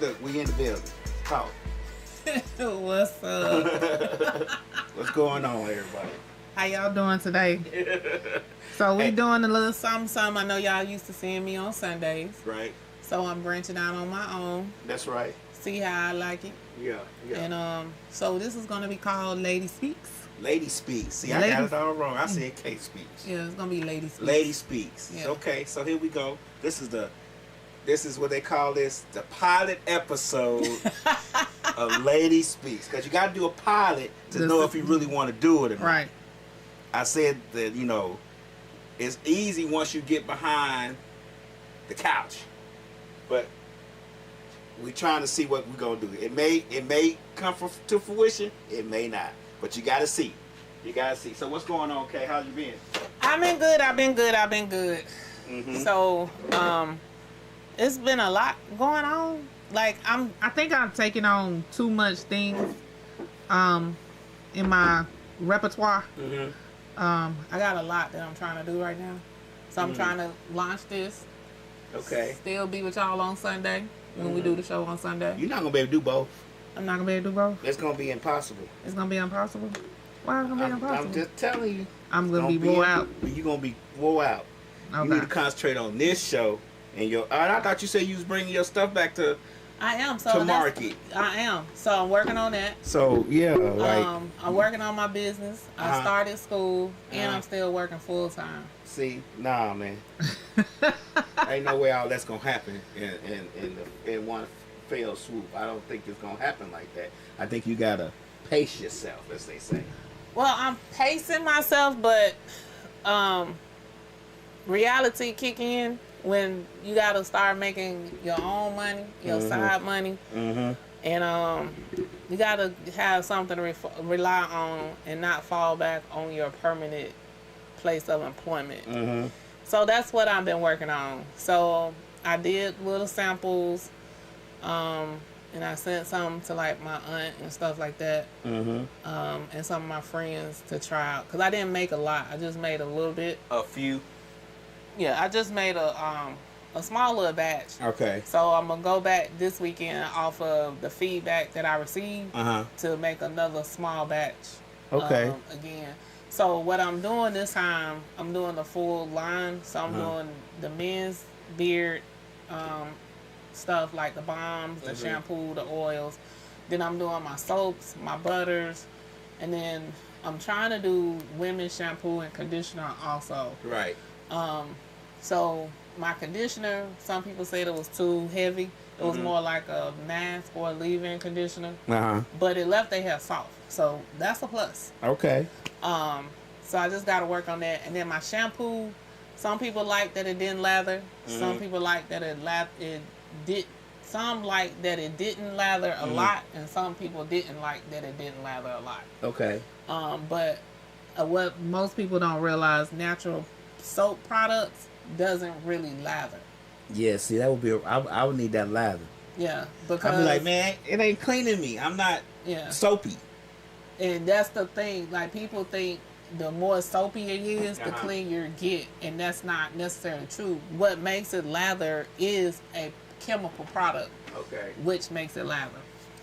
Look, we in the building. Talk. What's up? What's going on, everybody? How y'all doing today? So we Hey. doing a little something. I know y'all used to seeing me on Sundays. Right. So I'm branching out on my own. That's right. See how I like it. Yeah. And so this is gonna be called Lady Speaks. Lady Speaks. See, I Lady- got it all wrong. I said Kate Speaks. Yeah, it's gonna be Lady Speaks. Lady Speaks. Yeah. Okay, so here we go. This is what they call this, the pilot episode of Lady Speaks. Because you got to do a pilot to know if you really want to do it or not. Right. I said that, it's easy once you get behind the couch. But we're trying to see what we're going to do. It may come to fruition. It may not. But you got to see. You got to see. So what's going on, Kay? How's you been? I've been good. Mm-hmm. So, it's been a lot going on. Like I think I'm taking on too much things, in my repertoire. Mm-hmm. I got a lot that I'm trying to do right now. So I'm trying to launch this. Okay. Still be with y'all on Sunday when we do the show on Sunday. You're not going to be able to do both. I'm not gonna be able to do both. It's going to be impossible. It's gonna be impossible. Why is it gonna be impossible? I'm just telling you. I'm gonna be wore out. You're going to be wore out. You need to concentrate on this show. And I thought you said you was bringing your stuff back to I am. So market. I am. So I'm working on that. So, yeah. I'm working on my business. I started school and Uh-huh. I'm still working full time. See, nah, man. Ain't no way all that's going to happen in one fell swoop. I don't think it's going to happen like that. I think you got to pace yourself, as they say. Well, I'm pacing myself, but reality kick in when you gotta start making your own money, your side money, and you gotta have something to rely on and not fall back on your permanent place of employment. So that's what I've been working on. So I did little samples, and I sent some to like my aunt and stuff like that, and some of my friends to try out. Cause I didn't make a lot. I just made a little bit. A few. Yeah, I just made a small little batch. Okay. So I'm gonna go back this weekend off of the feedback that I received to make another small batch. Okay. Again. So what I'm doing this time, I'm doing the full line. So I'm doing the men's beard stuff like the balms, the shampoo, the oils. Then I'm doing my soaps, my butters, and then I'm trying to do women's shampoo and conditioner also. Right. So my conditioner, some people said it was too heavy. It was more like a mask or a leave-in conditioner, but it left their hair soft. So that's a plus. Okay. So I just got to work on that. And then my shampoo, some people like that it didn't lather. Some people like that it did. Some like that it didn't lather a lot, and some people didn't like that it didn't lather a lot. Okay. But what most people don't realize, natural soap products doesn't really lather. Yeah, see, that would be. I would need that lather. Yeah, because I'd be like, man, it ain't cleaning me. I'm not soapy. And that's the thing. Like, people think the more soapy it is, the cleaner you get, and that's not necessarily true. What makes it lather is a chemical product. Okay. Which makes it lather.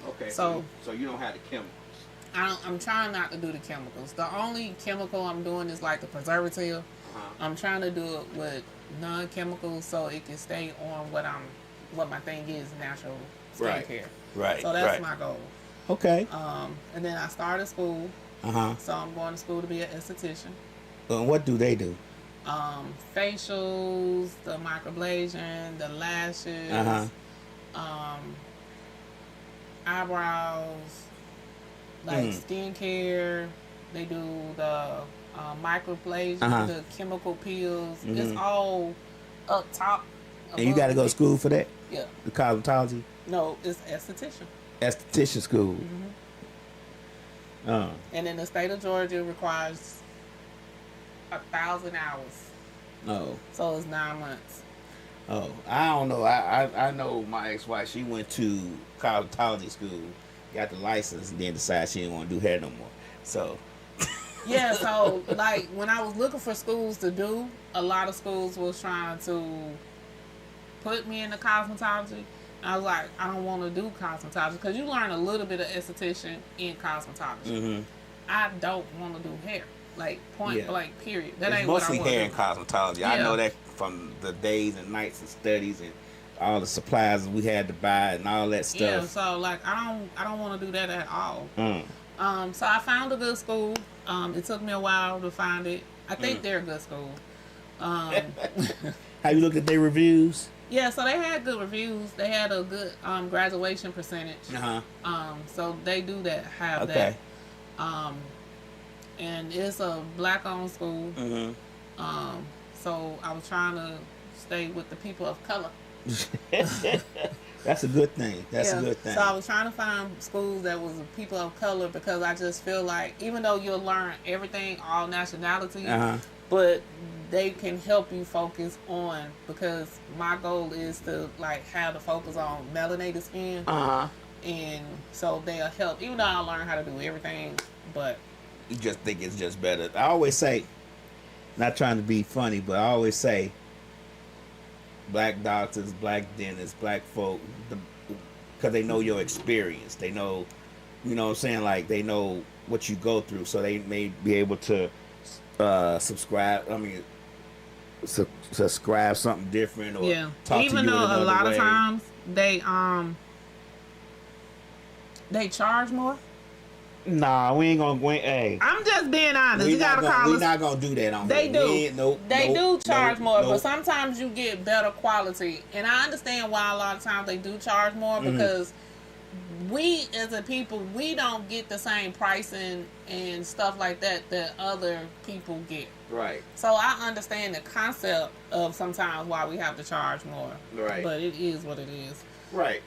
Okay. So you don't have the chemicals. I'm trying not to do the chemicals. The only chemical I'm doing is like the preservative. I'm trying to do it with non-chemicals so it can stay on what my thing is, natural skincare. Right. So that's my goal. Okay. And then I started school. So I'm going to school to be an esthetician. And what do they do? Facials, the microblation, the lashes, eyebrows, like skincare. They do the microblation, the chemical peels. It's all up top. And you got to go to school for that? Yeah. The cosmetology? No, it's esthetician. Esthetician school. And in the state of Georgia, requires 1,000 hours. Oh. So it's 9 months. Oh, I don't know. I know my ex-wife. She went to cosmetology school, got the license, and then decided she didn't want to do hair no more. So. Yeah, so like when I was looking for schools to do, a lot of schools was trying to put me in the cosmetology, I was like, I don't want to do cosmetology because you learn a little bit of esthetician in cosmetology. Mm-hmm. I don't want to do hair, like point blank. Period. That It's ain't what I mostly want hair to and do. cosmetology. Yeah. I know that from the days and nights and studies and all the supplies we had to buy and all that stuff. Yeah, so like I don't want to do that at all. So I found a good school. It took me a while to find it. I think they're a good school. Have you looked at their reviews? Yeah, so they had good reviews. They had a good graduation percentage. So they do that, have that. And it's a black-owned school. So I was trying to stay with the people of color. That's a good thing. That's a good thing. So I was trying to find schools that was people of color because I just feel like even though you'll learn everything, all nationalities, but they can help you focus on, because my goal is to like have the focus on melanated skin. And so they'll help, even though I learn how to do everything, but you just think it's just better. I always say, not trying to be funny, but I always say black doctors, black dentists, black folk, because they know your experience. They know, you know what I'm saying? Like, they know what you go through, so they may be able to subscribe something different, or talk even to you though in a lot way. of times they charge more. Nah, we ain't gonna. Hey, I'm just being honest. You gotta call us. We're not gonna do that on They here. do. They do charge more, but sometimes you get better quality. And I understand why a lot of times they do charge more, because we as a people, we don't get the same pricing and stuff like that that other people get. Right. So I understand the concept of sometimes why we have to charge more. Right. But it is what it is. Right.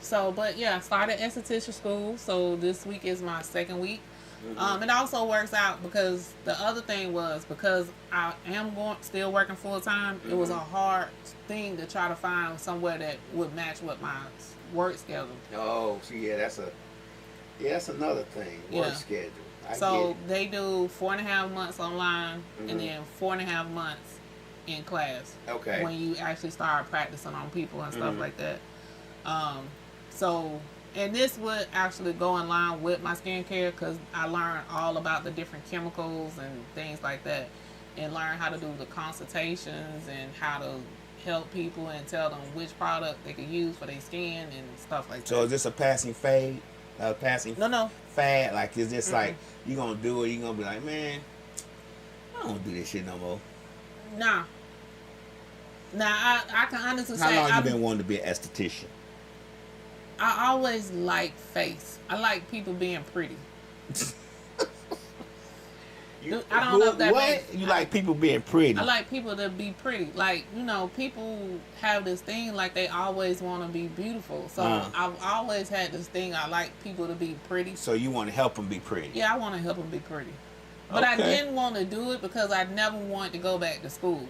So, but yeah, I started esthetician school. So this week is my second week. It also works out because the other thing was, because I am still working full time, it was a hard thing to try to find somewhere that would match with my work schedule. Oh, so that's another thing. Work schedule. So they do 4.5 months online and then 4.5 months in class. Okay. When you actually start practicing on people and stuff like that. So, and this would actually go in line with my skincare, because I learned all about the different chemicals and things like that, and learn how to do the consultations and how to help people and tell them which product they could use for their skin and stuff like that. So is this a passing fade? No. Fad? Like, is this like, you gonna do it, you gonna be like, man, I don't do this shit no more? Nah. Now, I can honestly say... How long you been wanting to be an esthetician? I always like face. I like people being pretty. I don't know if that makes... You like people being pretty? I like people to be pretty. Like, you know, people have this thing like they always want to be beautiful. So I've always had this thing. I like people to be pretty. So you want to help them be pretty? Yeah, I want to help them be pretty. But I didn't want to do it because I never wanted to go back to school.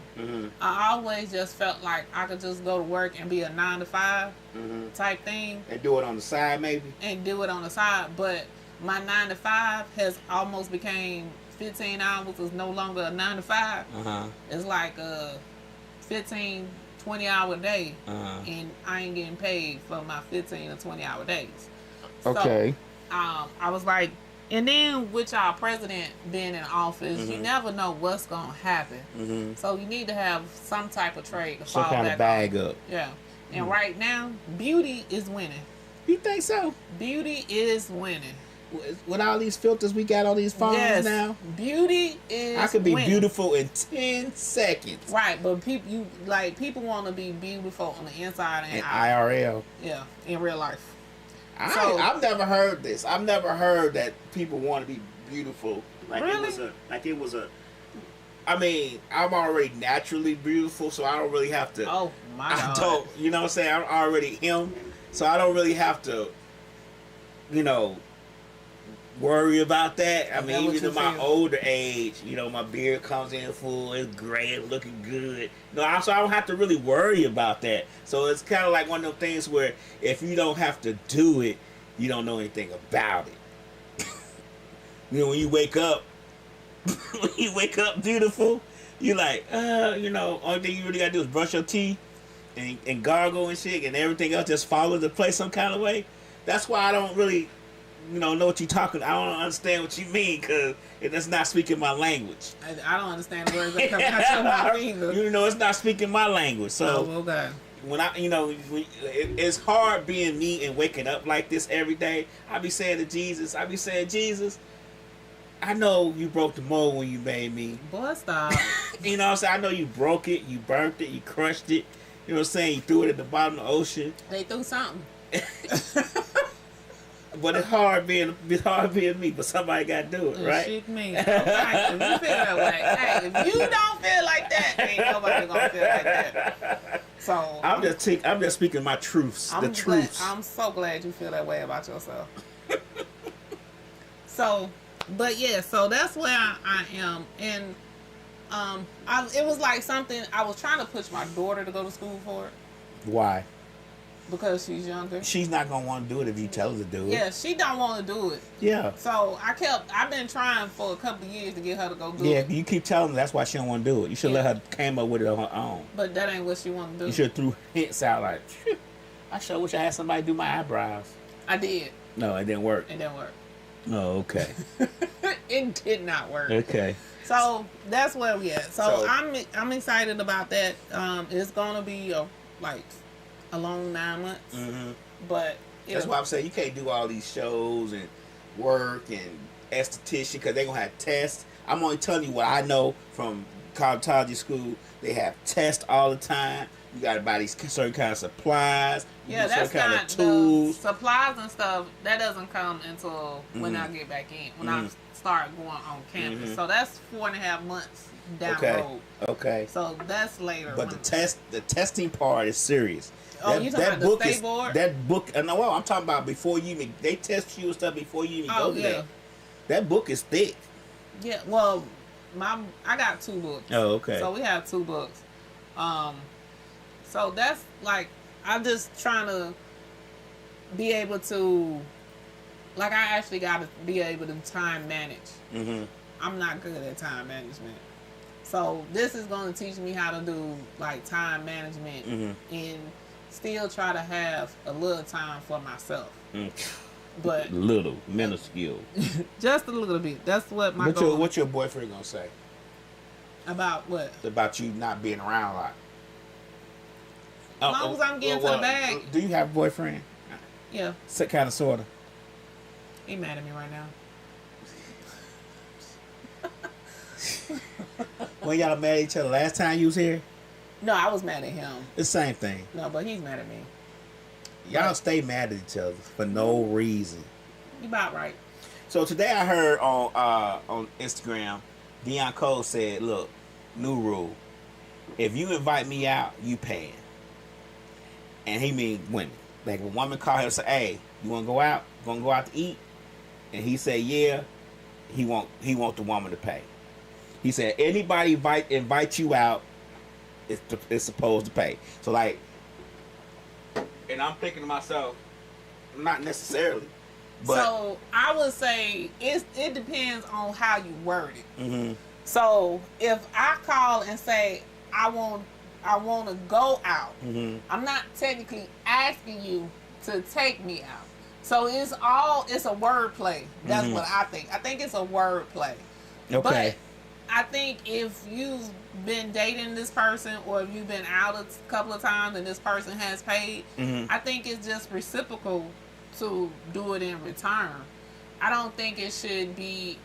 I always just felt like I could just go to work and be a 9-to-5 type thing. And do it on the side, maybe? And do it on the side. But my 9-to-5 has almost became 15 hours. Is no longer a 9-to-5. It's like a 15, 20-hour day. And I ain't getting paid for my 15 or 20-hour days. Okay. So, I was like, and then with our president being in office, you never know what's going to happen. So you need to have some type of trade to fall back on. Some kind of bag up. Yeah. And right now, beauty is winning. You think so? Beauty is winning. With all these filters we got on these phones now? Beauty is I could be winning. beautiful in 10 seconds. Right, but people want to be beautiful on the inside and in out. IRL. Yeah, in real life. I've never heard this. I've never heard that people want to be beautiful. It was a. I mean, I'm already naturally beautiful, so I don't really have to. Oh my God! I don't. You know what I'm saying? I'm already him, so I don't really have to. You know, worry about that. I mean, even in my older age, you know, my beard comes in full, it's gray, it's looking good. No, so I don't have to really worry about that. So it's kind of like one of those things where if you don't have to do it, you don't know anything about it. You know, when you wake up beautiful, you're like, you know, only thing you really gotta do is brush your teeth, and gargle and shit, and everything else just fall into place some kind of way. That's why I don't really, know what you're talking. I don't understand what you mean because it's not speaking my language. I don't understand the words that come out your mouth either. It's not speaking my language. So okay. when it's hard being me and waking up like this every day. I be saying to Jesus, Jesus, I know you broke the mold when you made me. Boy, stop. You know what I'm saying? I know you broke it, you burnt it, you crushed it. You know what I'm saying? You threw it at the bottom of the ocean. They threw something. But it's hard being me, but somebody got to do it, right? Shit me. Okay, if you feel that way. Hey, if you don't feel like that, ain't nobody gonna feel like that. So I'm just speaking my truths. Truths. I'm so glad you feel that way about yourself. So, but yeah, so that's where I am, and it was like something I was trying to push my daughter to go to school for it. Why? Because she's younger. She's not gonna want to do it if you tell her to do it. Yeah, she don't want to do it. Yeah. So I've been trying for a couple of years to get her to go do it. Yeah, you keep telling her that's why she don't want to do it. You should let her came up with it on her own. But that ain't what she want to do. You should have threw hints out like, I sure wish I had somebody do my eyebrows. I did. No, it didn't work. It didn't work. Oh, okay. It did not work. Okay. So that's where we at. So I'm excited about that. It's gonna be a long 9 months. Mm-hmm. But that's why I'm saying you can't do all these shows and work and esthetician because they're gonna have tests. I'm only telling you what I know from cosmetology school. They have tests all the time. You gotta buy these certain kind of supplies. Yeah, that's certain not kind of tools. The supplies and stuff. That doesn't come until when I get back in. When I start going on campus. So that's 4.5 months down the road. Okay. So that's later. But the testing part is serious. Oh, you talking about the state board? That book, no, I'm talking about before you even, they test you and stuff before you even go there. That book is thick. Yeah, well, I got 2 books. Oh, okay. So we have 2 books. So that's like, I'm just trying to be able to, I actually got to be able to time manage. Mm-hmm. I'm not good at time management. So this is going to teach me how to do time management and still try to have a little time for myself. But little, minuscule. Just a little bit. That's what my goal. What's your boyfriend gonna say? About what? About you not being around a lot. As long as I'm getting to the bag. Do you have a boyfriend? Yeah. Kind of, sort of. He mad at me right now. When y'all mad at each other last time you was here? No, I was mad at him. The same thing. No, but he's mad at me. Y'all stay mad at each other for no reason. You about right. So today I heard on Instagram, Deion Cole said, look, new rule. If you invite me out, you paying. And he mean women. Like if a woman call him and say, hey, you wanna go out? You wanna go out to eat? And he said, yeah, he want the woman to pay. He said, anybody invite you out, is supposed to pay. So and I'm thinking to myself, not necessarily. But so I would say it depends on how you word it. Mm-hmm. So if I call and say I want to go out, I'm not technically asking you to take me out. So it's a word play. That's what I think. I think it's a word play. Okay. But I think if you've been dating this person or if you've been out a couple of times and this person has paid, I think it's just reciprocal to do it in return. I don't think it should be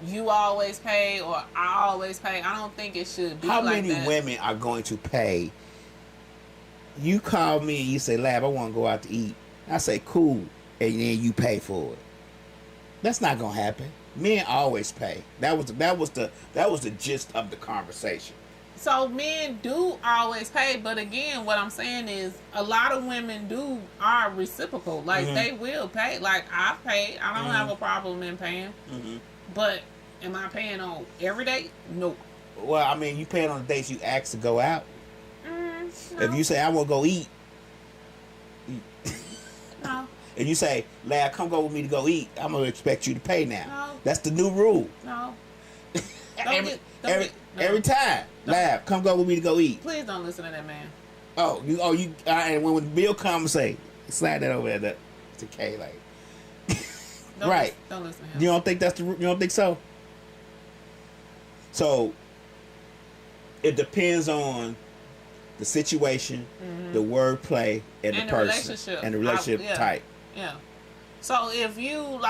you always pay or I always pay. I don't think it should be How like that. How many women are going to pay? You call me and you say, Lab, I want to go out to eat. I say, cool. And then you pay for it. That's not going to happen. Men always pay. That was the gist of the conversation. So men do always pay, but again, what I'm saying is a lot of women are reciprocal. They will pay. I've paid. I don't have a problem in paying. But am I paying on every day? No. Well, I mean, you paying on the days you ask to go out. No. If you say I want to go eat. No. If you say, Lad, come go with me to go eat, I'm going to expect you to pay now. No. That's the new rule. No. Every time. Laugh. Come go with me to go eat. Please don't listen to that man. And when Bill comes, say, slide that over there. It's okay, like. Right. Don't listen to him. You don't think you don't think so? So it depends on the situation, the wordplay, and the person, and the relationship type. Yeah. So if you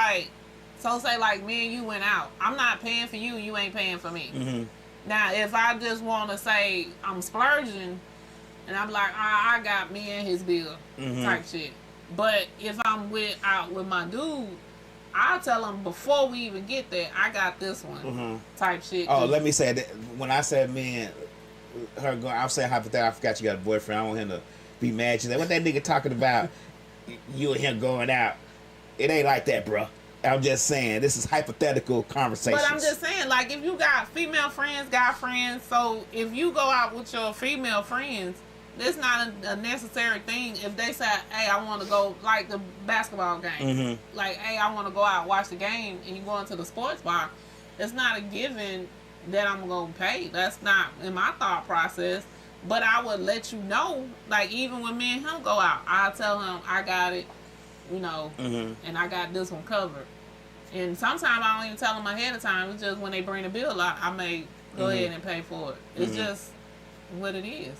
say like me and you went out, I'm not paying for you, you ain't paying for me. Mm-hmm. Now if I just want to say I'm splurging, and I'm like, I got me and his bill type shit. But if I'm out with my dude, I'll tell him before we even get there, I got this one type shit. Oh, let me say that when I said me and her going, I'm saying hypothetically, I forgot you got a boyfriend. I don't want him to be mad. She's like, what that nigga talking about? You and him going out. It ain't like that, bro. I'm just saying, this is hypothetical conversations. But I'm just saying, like, if you got female friends, guy friends, so if you go out with your female friends, it's not a necessary thing. If they say, hey, I want to go, like the basketball game, like, hey, I want to go out and watch the game, and you go into the sports bar, it's not a given that I'm going to pay. That's not in my thought process. But I would let you know, like, even when me and him go out, I'll tell him I got it, and I got this one covered. And sometimes I don't even tell them ahead of time. It's just when they bring the bill out, I may go ahead and pay for it. It's just what it is.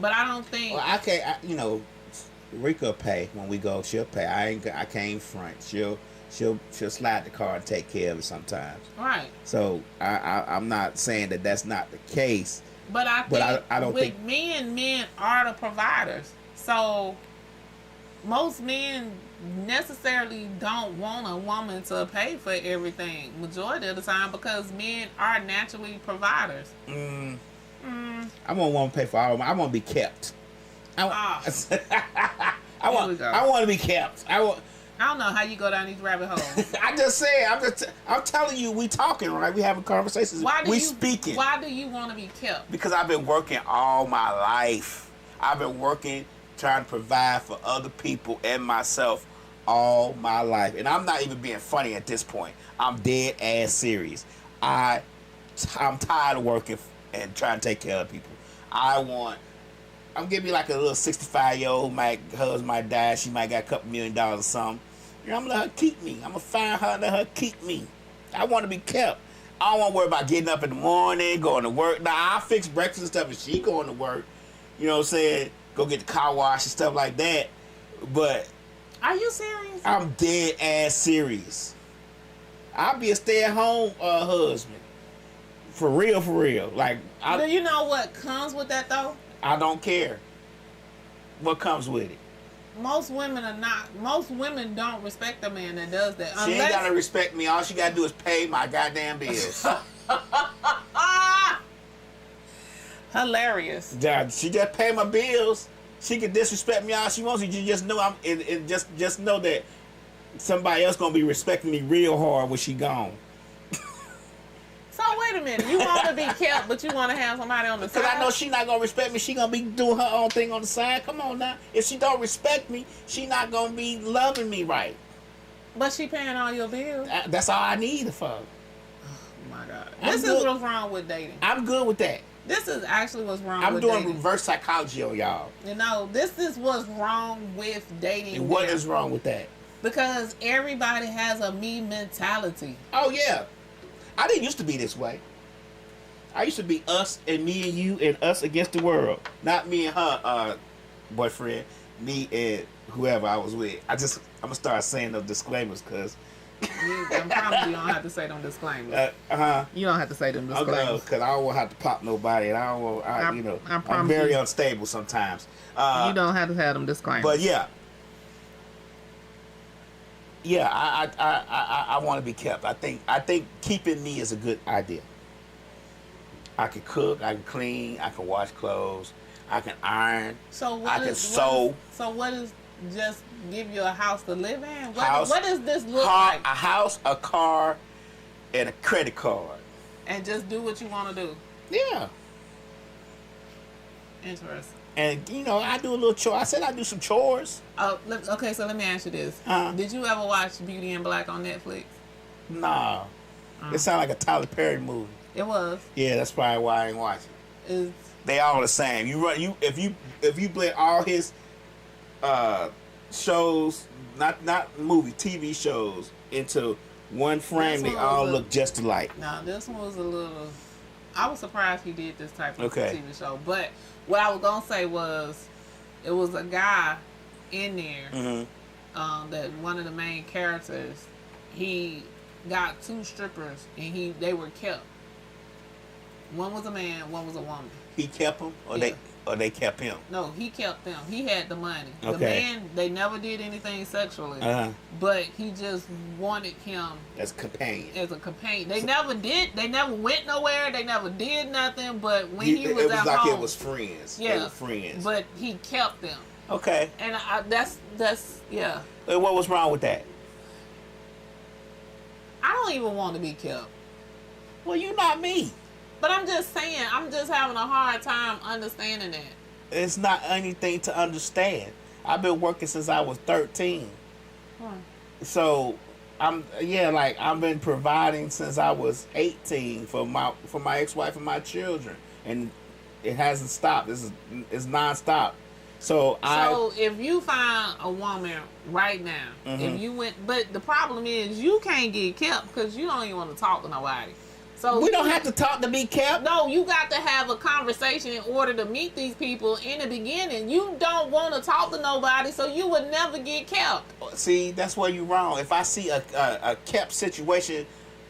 But I don't think. Well, I can't. Rika pay when we go. She'll pay. I can't front. She'll slide the car and take care of it sometimes. Right. So I'm not saying that that's not the case. But I don't think men are the providers. So most men necessarily don't want a woman to pay for everything majority of the time because men are naturally providers. I want a woman to pay for all of them. I want to be kept. I want to be kept. I don't know how you go down these rabbit holes. I just said, I'm telling you, we talking, right? We having conversations. Speaking. Why do you want to be kept? Because I've been working all my life. I've been working, trying to provide for other people and myself all my life. And I'm not even being funny at this point. I'm dead ass serious. I'm tired of working and trying to take care of people. I'm giving me like a little 65-year-old, my husband might die, she might got a couple $1 million or something. I'm gonna let her keep me. I'm gonna find her and let her keep me. I want to be kept. I don't want to worry about getting up in the morning, going to work. Now, I'll fix breakfast and stuff and she going to work. You know what I'm saying? Go get the car wash and stuff like that. But are you serious? I'm dead ass serious. I'll be a stay-at-home husband. For real. Like, do you know what comes with that though? I don't care. What comes with it? Most women don't respect a man that does that. She ain't gotta respect me. All she gotta do is pay my goddamn bills. Hilarious. She just pay my bills. She can disrespect me all she wants. You just know just know that somebody else gonna be respecting me real hard when she gone. So wait a minute, you want to be kept, but you want to have somebody on the side? Because I know she not going to respect me. She going to be doing her own thing on the side. Come on now. If she don't respect me, she not going to be loving me right. But she paying all your bills. That's all I need her for. Oh my God. This is what's wrong with dating. I'm good with that. This is actually what's wrong with dating. I'm doing reverse psychology on y'all. This is what's wrong with dating. And what is wrong with that? Because everybody has a me mentality. Oh, yeah. I didn't used to be this way. I used to be us and me and you and us against the world. Not me and her boyfriend. Me and whoever I was with. I'm going to start saying those disclaimers because... You don't have to say them disclaimers. You don't have to say them disclaimers. Okay, because I don't want to have to pop nobody. And I don't want... I'm very unstable sometimes. You don't have to have them disclaimers. But yeah. Yeah, I want to be kept. I think keeping me is a good idea. I can cook, I can clean, I can wash clothes, I can iron, I can sew. So what is just give you a house to live in? What does this look like? A house, a car, and a credit card. And just do what you want to do. Yeah. Interesting. And, I do a little chore. I said I do some chores. Oh, okay, so let me ask you this. Did you ever watch Beauty and Black on Netflix? Nah. It sounds like a Tyler Perry movie. It was. Yeah, that's probably why I ain't watching. It's, They all the same. If you blend all his shows, not movie, TV shows into one frame, they all look just alike. No, this one was a little. I was surprised he did this type of Okay. TV show. But what I was gonna say was, it was a guy in there that one of the main characters, he got 2 strippers and they were kept. One was a man, one was a woman. He kept them, or Yeah. they kept him. No, he kept them. He had the money. The Okay. man, they never did anything sexually, but he just wanted him As companion. as a companion. They never went nowhere. They never did nothing. But when he was it was at like home, it was friends. yeah, They were friends. But he kept them, Okay. and that's yeah. What was wrong with that? I don't even want to be kept. Well, you not me. But I'm just saying, I'm just having a hard time understanding that. It's not anything to understand. I've been working since I was 13. So I've been providing since I was 18 for my ex-wife and my children, and it hasn't stopped. It's nonstop. So if you find a woman right now, if you went, but the problem is you can't get kept because you don't even want to talk to nobody. So we don't have to talk to be kept. No, you got to have a conversation in order to meet these people in the beginning. You don't want to talk to nobody, so you would never get kept. See, that's where you're wrong. If I see a kept situation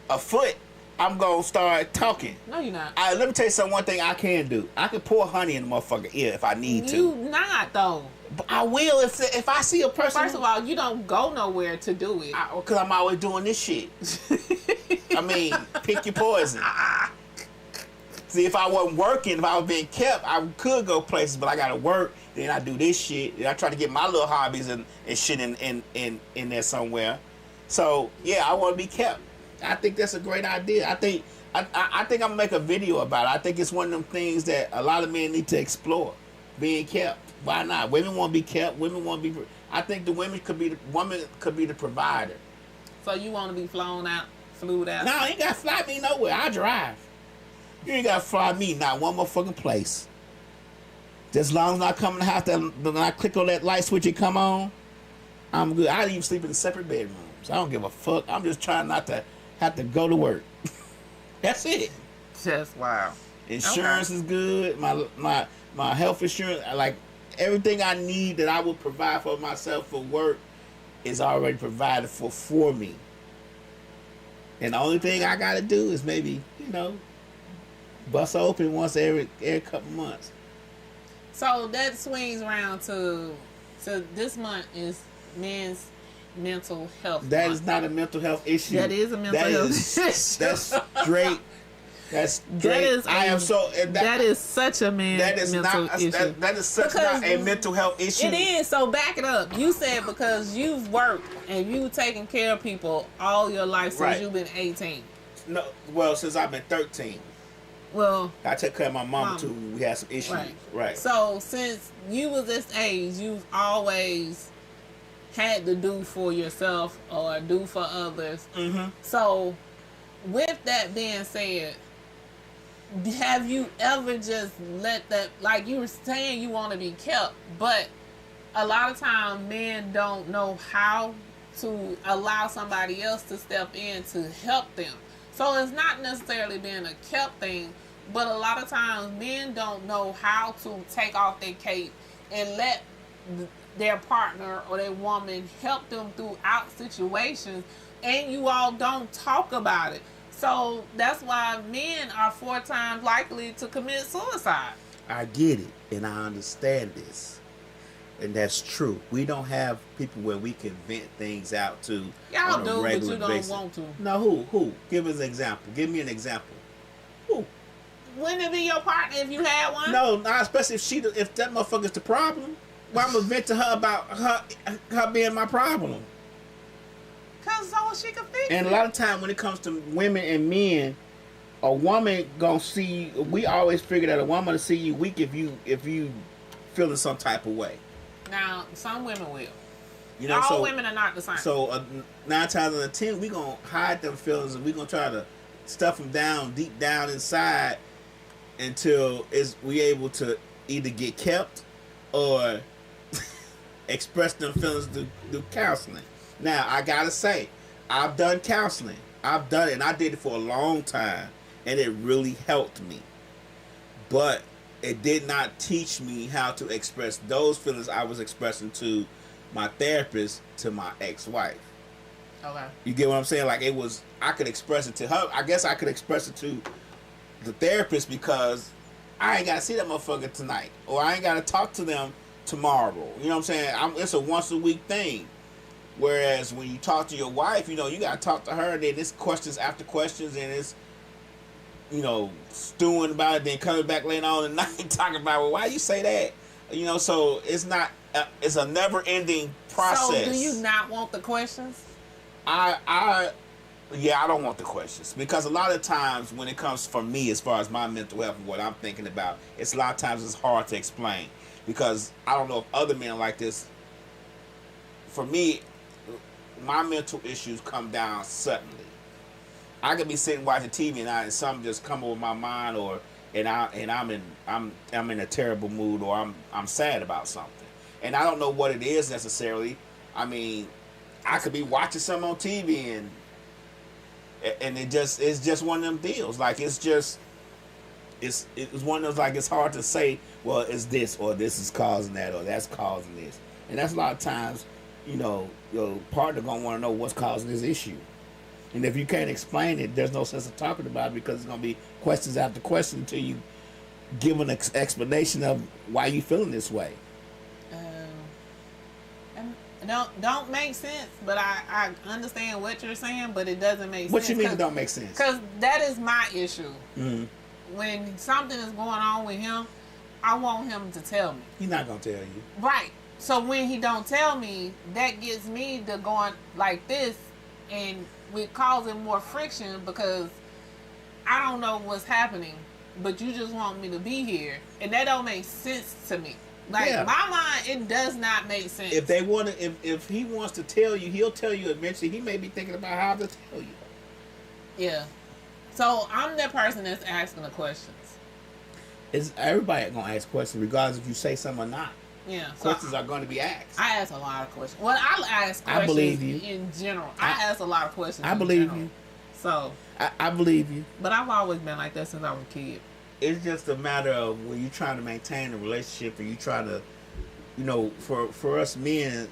afoot, I'm going to start talking. No, you're not. Let me tell you one thing I can do. I can pour honey in the motherfucker's ear if I need to. You not, though. But I will if I see a person. First of all, you don't go nowhere to do it. Because I'm always doing this shit. I mean, pick your poison. See, if I wasn't working, if I was being kept, I could go places, but I gotta work. Then I do this shit. Then I try to get my little hobbies and shit in there somewhere. So yeah, I want to be kept. I think that's a great idea. I think I'm gonna make a video about it. I think it's one of them things that a lot of men need to explore. Being kept. Why not? Women want to be kept. Women want to be. I think the woman could be the provider. So you want to be flued out? No, you ain't got to fly me nowhere. I drive. You ain't got to fly me not one motherfucking place. Just as long as I come in the house, when I click on that light switch and come on, I'm good. I even sleep in separate bedrooms. I don't give a fuck. I'm just trying not to have to go to work. That's it. Just wow. Insurance is good. My health insurance, like everything I need that I would provide for myself for work is already provided for me. And the only thing I gotta do is maybe, bust open once every couple months. So that swings around to this month is men's mental health. That month. is not a mental health issue. That is a mental health issue. That's straight. That's straight. That is such a mental issue. That is such not a mental health issue. It is. So back it up. You said because you've worked and you've taken care of people all your life since you've been 18. No, well, since I've been 13. Well, I took care of my mom too. We had some issues. Right. So since you was this age, you've always had to do for yourself or do for others. Mm-hmm. So with that being said, have you ever just let that, like you were saying you want to be kept, but a lot of times men don't know how to allow somebody else to step in to help them. So it's not necessarily being a kept thing, but a lot of times men don't know how to take off their cape and let their partner or their woman help them throughout situations, and you all don't talk about it. So that's why men are 4 times likely to commit suicide. I get it, and I understand this. And that's true. We don't have people where we can vent things out to Y'all on a do, regular but you basis. don't want to. No, who? Give us an example. Give me an example. Who? Wouldn't it be your partner if you had one? No, not especially if that motherfucker's the problem. Why I'm gonna vent to her about her being my problem? Cause so she can fix And it. a lot of time when it comes to women and men, a woman gonna see. We always figure that a woman will see you weak if you feeling some type of way. Now, some women will. You know, All women are not the same. So 9 times out of 10, we gonna hide them feelings and we gonna try to stuff them down deep down inside until we able to either get kept or express them feelings through counseling. Now, I gotta say, I've done counseling. I've done it, and I did it for a long time, and it really helped me. But it did not teach me how to express those feelings I was expressing to my therapist, to my ex-wife. Okay. You get what I'm saying? Like, I could express it to her. I guess I could express it to the therapist because I ain't got to see that motherfucker tonight. Or I ain't got to talk to them tomorrow. You know what I'm saying? It's a once-a-week thing. Whereas when you talk to your wife, you got to talk to her, and then it's questions after questions, and it's, stewing about it, then coming back later on at night talking about, well, why you say that? So it's not, it's a never-ending process. So do you not want the questions? I don't want the questions, because a lot of times when it comes for me, as far as my mental health and what I'm thinking about, a lot of times it's hard to explain, because I don't know if other men are like this. For me, my mental issues come down suddenly. I could be sitting watching TV and something just come over my mind, I'm in a terrible mood, or I'm sad about something, and I don't know what it is necessarily. I mean, I could be watching something on TV and it's just one of them deals. Like, it's one of those, like, it's hard to say, well, it's this, or this is causing that, or that's causing this. And that's a lot of times, your partner gonna want to know what's causing this issue. And if you can't explain it, there's no sense of talking about it, because it's gonna be questions after question until you give an explanation of why you feeling this way. Don't make sense, but I understand what you're saying, but it doesn't make sense. What you mean it don't make sense? Because that is my issue. Mm-hmm. When something is going on with him, I want him to tell me. He's not gonna tell you. Right. So when he don't tell me, that gets me to going like this, and we're causing more friction, because I don't know what's happening, but you just want me to be here, and that don't make sense to me. Like, my mind, it does not make sense. If they want to, if he wants to tell you, he'll tell you eventually. He may be thinking about how to tell you. Yeah. So I'm that person that's asking the questions. Everybody gonna ask questions, regardless if you say something or not. Yeah. Questions are going to be asked. I ask a lot of questions. Well, I ask questions. I believe you. In general. I ask a lot of questions. I believe you. So. I believe you. But I've always been like that since I was a kid. It's just a matter of when you're trying to maintain a relationship, and you try to, for us men,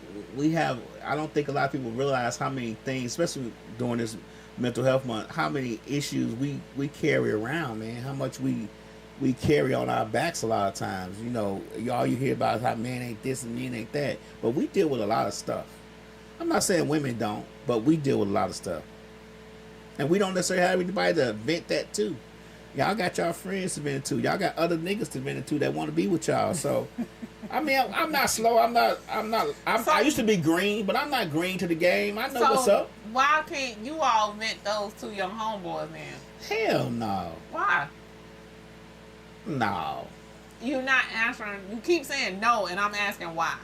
I don't think a lot of people realize how many things, especially during this mental health month, how many issues we carry around, man. How much we carry on our backs a lot of times. All you hear about is how men ain't this and men ain't that. But we deal with a lot of stuff. I'm not saying women don't, but we deal with a lot of stuff. And we don't necessarily have anybody to vent that to. Y'all got y'all friends to vent to. Y'all got other niggas to vent to that want to be with y'all. So, I mean, I'm not slow. I used to be green, but I'm not green to the game. I know what's up. Why can't you all vent those to your homeboys then? Hell no. Why? No. You're not answering. You keep saying no, and I'm asking why.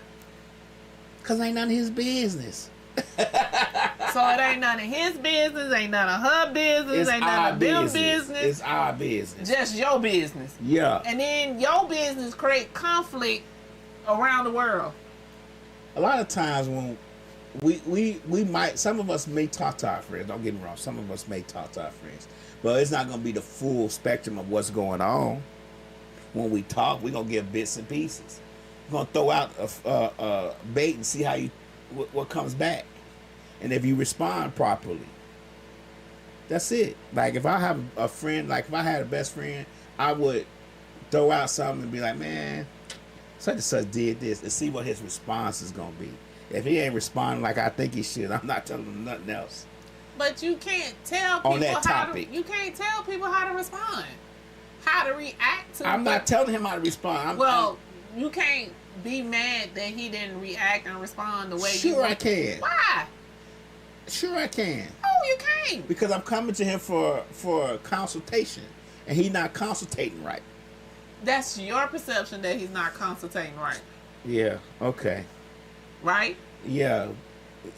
Because ain't none of his business. So it ain't none of his business, ain't none of her business, ain't none of them business. It's our business. Just your business. Yeah. And then your business create conflict around the world. A lot of times when we might, some of us may talk to our friends, don't get me wrong, some of us may talk to our friends, but it's not going to be the full spectrum of what's going on. When we talk, we're going to give bits and pieces. We're going to throw out a bait and see how what comes back. And if you respond properly, that's it. Like, if I have a friend, like if I had a best friend, I would throw out something and be like, man, such and such did this, and see what his response is going to be. If he ain't responding like I think he should, I'm not telling him nothing else. But you can't tell people on that topic. You can't tell people how to respond, how to react to. I'm not telling him how to respond. You can't be mad that he didn't react and respond the way you Sure I can. Why? Sure I can. Oh, you can't. Because I'm coming to him for consultation, and he's not consultating right. That's your perception that he's not consultating right. Yeah, okay. Right? Yeah,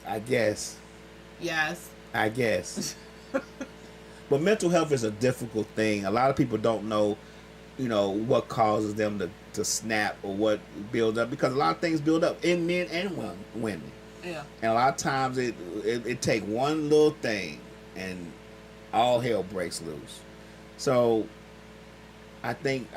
I guess. Yes. I guess. But mental health is a difficult thing. A lot of people don't know, what causes them to snap or what builds up, because a lot of things build up in men and women. Yeah. And a lot of times it take one little thing and all hell breaks loose. So I think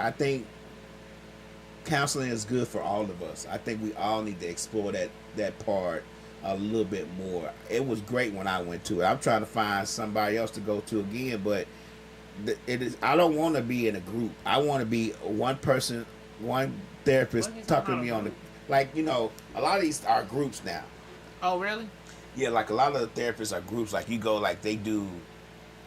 counseling is good for all of us. I think we all need to explore that part a little bit more. It was great when I went to it. I'm trying to find somebody else to go to again, but it is. I don't want to be in a group. I want to be one person, one therapist talking to me on the, a lot of these are groups now. Oh, really? Yeah, like a lot of the therapists are groups. Like you go, like they do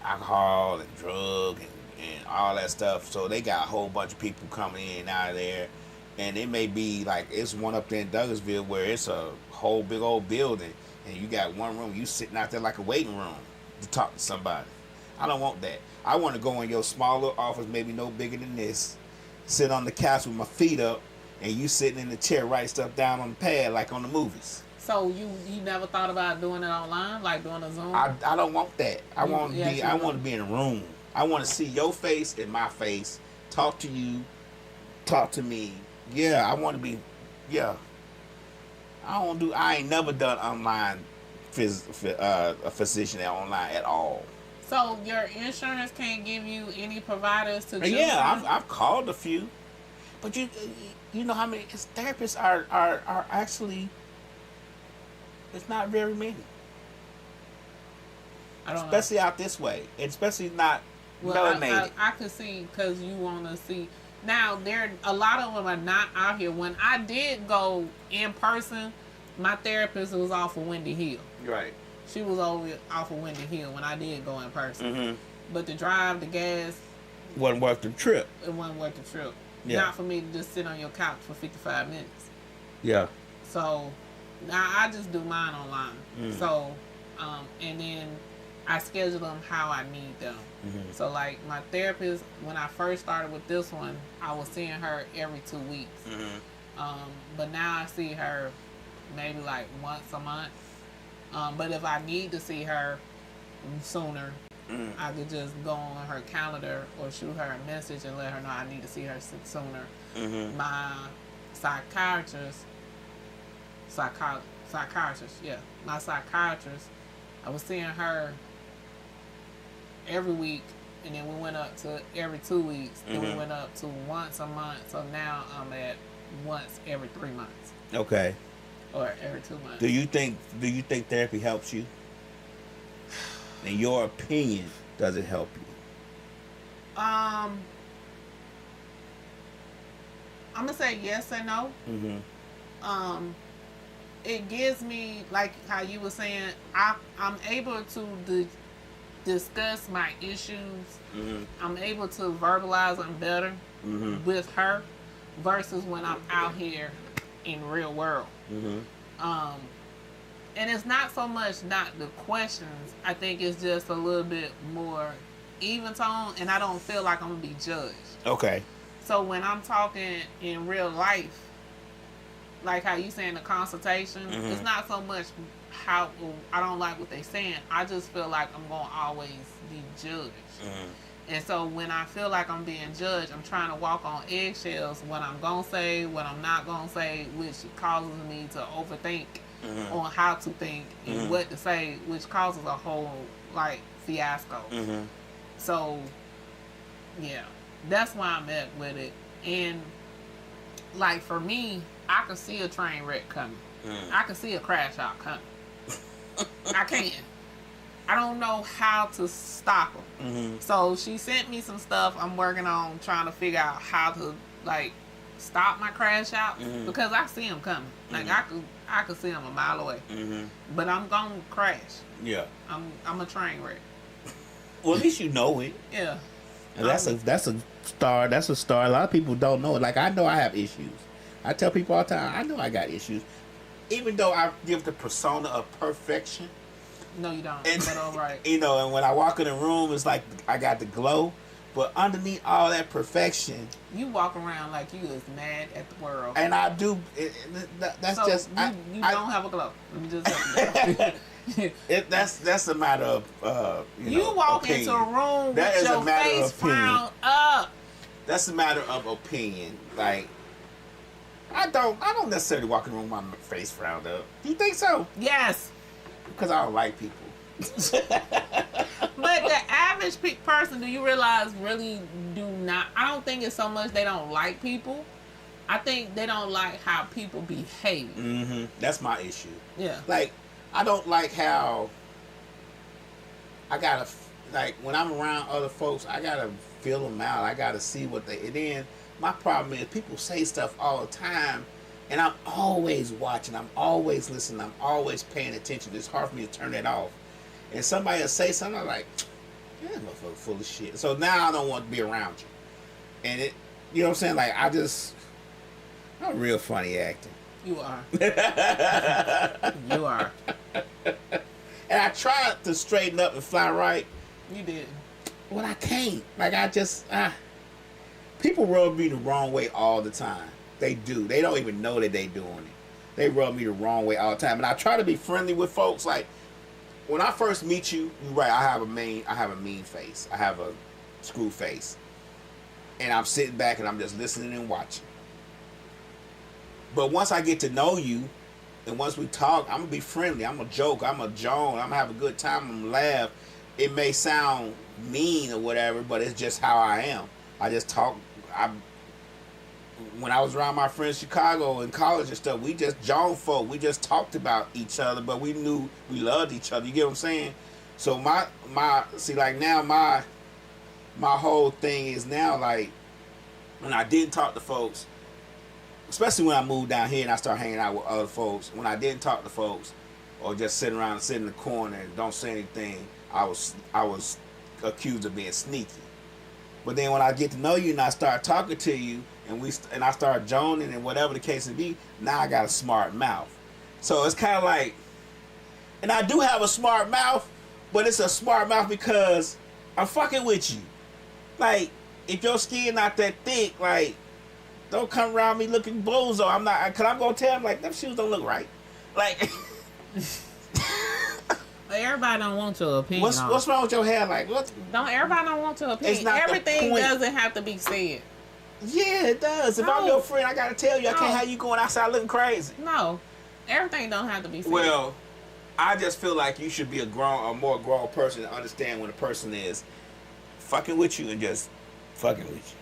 alcohol and drug and all that stuff. So they got a whole bunch of people coming in and out of there. And it may be like it's one up there in Douglasville where it's a whole big old building and you got one room, you sitting out there like a waiting room to talk to somebody. I don't want that. I want to go in your small little office, maybe no bigger than this, sit on the couch with my feet up, and you sitting in the chair writing stuff down on the pad like on the movies. So you never thought about doing it online, like doing a Zoom? I don't want that. I want to be in a room. I want to see your face and my face, talk to you, talk to me. Yeah, I want to be. Yeah, I ain't never done online a physician online at all. So your insurance can't give you any providers to choose? Yeah, I've called a few, but you know how many therapists are actually. It's not very many. I don't especially know. Out this way, especially not melanated. I could see because you want to see. Now, a lot of them are not out here. When I did go in person, my therapist was off of Windy Hill. Right. She was off of Windy Hill when I did go in person. Mm-hmm. But the drive, the gas... wasn't worth the trip. It wasn't worth the trip. Yeah. Not for me to just sit on your couch for 55 minutes. Yeah. So, now I just do mine online. Mm. So, and then I schedule them how I need them. Mm-hmm. So, like, my therapist, when I first started with this one, I was seeing her every 2 weeks. Mm-hmm. But now I see her maybe like once a month. But if I need to see her sooner, I could just go on her calendar or shoot her a message and let her know I need to see her sooner. Mm-hmm. My psychiatrist, my psychiatrist, I was seeing her every week, and then we went up to every 2 weeks, then we went up to once a month, so now I'm at once every 3 months. Okay. Or every 2 months. Do you think therapy helps you? In your opinion, does it help you? I'm gonna say yes and no. Mm-hmm. It gives me, like how you were saying, I'm able to discuss my issues. Mm-hmm. I'm able to verbalize them better with her versus when I'm out here in real world. Mm-hmm. And it's not so much not the questions. I think it's just a little bit more even tone, and I don't feel like I'm gonna be judged. Okay. So when I'm talking in real life, like how you saying the consultation, it's not so much how I don't like what they saying. I just feel like I'm gonna always be judged. And so when I feel like I'm being judged, I'm trying to walk on eggshells what I'm going to say, what I'm not going to say, which causes me to overthink on how to think and what to say, which causes a whole, fiasco. So, yeah, that's why I'm at with it. And, for me, I can see a train wreck coming. I can see a crash out coming. I can. I don't know how to stop them. So she sent me some stuff I'm working on trying to figure out how to stop my crash out because I see them coming. I could see them a mile away. But I'm gonna crash. Yeah. I'm a train wreck. Well, at least you know it. Yeah. And that's a star. That's a star. A lot of people don't know it. Like I know I have issues. I tell people all the time I know I got issues, even though I give the persona of perfection. No, you don't. And, but all right. And when I walk in the room, it's like I got the glow. But underneath all that perfection, you walk around like you is mad at the world. And I do. That's so just you don't have a glow. Let me just tell you. That's a matter of you walk opinion. into a room That with is your a matter face of opinion. frowned up. That's a matter of opinion. Like, I don't necessarily walk in the room with my face frowned up. Do you think so? Yes. Because I don't like people. But the average person, do you realize, really do not? I don't think it's so much they don't like people. I think they don't like how people behave. Mm-hmm. That's my issue. Yeah. Like, I don't like how I gotta, like, when I'm around other folks, I gotta feel them out. I gotta see what they, and then my problem is people say stuff all the time, and I'm always watching, I'm always listening, I'm always paying attention. It's hard for me to turn that off. And somebody will say something, I'm like, yeah, that motherfucker full of shit. So now I don't want to be around you. And it, you know what I'm saying? Like, I'm real funny acting. You are. You are. And I tried to straighten up and fly right. You did. Well, I can't. Like, people rub me the wrong way all the time. They do. They don't even know that they doing it. They rub me the wrong way all the time. And I try to be friendly with folks. Like, when I first meet you, you're right, I have a mean face. I have a screw face. And I'm sitting back and I'm just listening and watching. But once I get to know you, and once we talk, I'm gonna be friendly. I'm gonna joke. I'm gonna joke. I'm gonna have a good time. I'm gonna laugh. It may sound mean or whatever, but it's just how I am. I just talk. When I was around my friends in Chicago in college and stuff, we just joke folk. We just talked about each other, but we knew we loved each other. You get what I'm saying? So my whole thing is now, like, when I didn't talk to folks, especially when I moved down here and I started hanging out with other folks, when I didn't talk to folks or just sit around and sit in the corner and don't say anything, I was accused of being sneaky. But then when I get to know you and I start talking to you and I start joning and whatever the case may be, now I got a smart mouth. So it's kind of like, and I do have a smart mouth, but it's a smart mouth because I'm fucking with you. Like, if your skin not that thick, like, don't come around me looking bozo. I'm not, cause I'm gonna tell him, like, them shoes don't look right. Like, everybody don't want your opinion. What's wrong with your hair? Like, what? Everybody don't want your opinion. It's not Everything the point. doesn't have to be said. Yeah, it does. If I'm your friend, I gotta tell you, I can't have you going outside looking crazy. No, everything don't have to be said. Well, I just feel like you should be a more grown person and understand when a person is fucking with you and just fucking with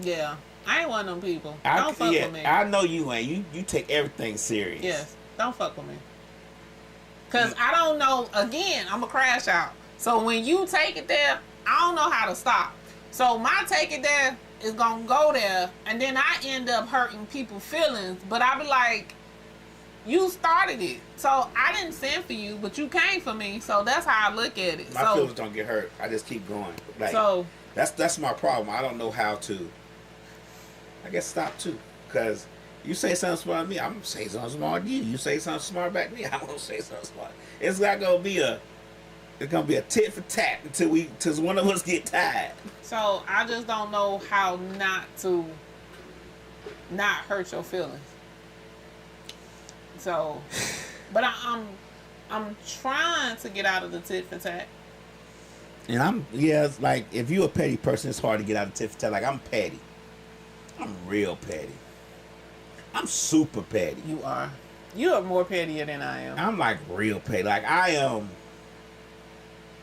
you. Yeah. I ain't one of them people. Don't fuck with me. I know you ain't. You take everything serious. Yes. Don't fuck with me. Because I don't know. Again, I'm a crash out. So when you take it there, I don't know how to stop. So my take it there is going to go there. And then I end up hurting people's feelings. But I be like, you started it. So I didn't send for you, but you came for me. So that's how I look at it. My feelings don't get hurt. I just keep going. Like, so that's my problem. I don't know how to, I guess, stop too. Because you say something smart to me, I'm going to say something smart to you. You say something smart back to me, I'm going to say something smart. It's not going to be a tit for tat until one of us get tired. So I just don't know how not to not hurt your feelings. So, but I'm trying to get out of the tit for tat. And it's like, if you're a petty person, it's hard to get out of tit for tat. Like, I'm petty. I'm real petty. I'm super petty. You are. You are more pettier than I am. I'm like real petty. Like, I am.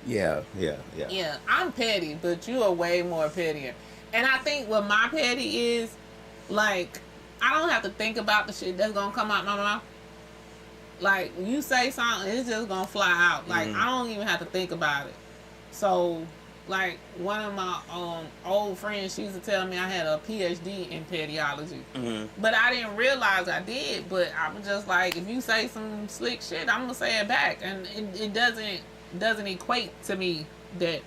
Yeah. Yeah, I'm petty, but you are way more pettier. And I think what my petty is, like, I don't have to think about the shit that's gonna come out my mouth. Like, you say something, it's just gonna fly out. Like, I don't even have to think about it. So, like, one of my old friends, she used to tell me I had a PhD in pettyology. But I didn't realize I did. But I was just like, if you say some slick shit, I'm gonna say it back. And it doesn't equate to me that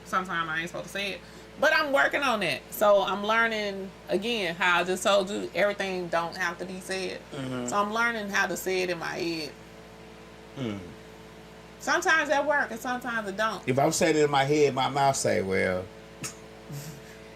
sometimes I ain't supposed to say it. But I'm working on that. So I'm learning, again, how I just told you, everything don't have to be said. So I'm learning how to say it in my head. Sometimes that works and sometimes it don't. If I'm saying it in my head, my mouth say, well,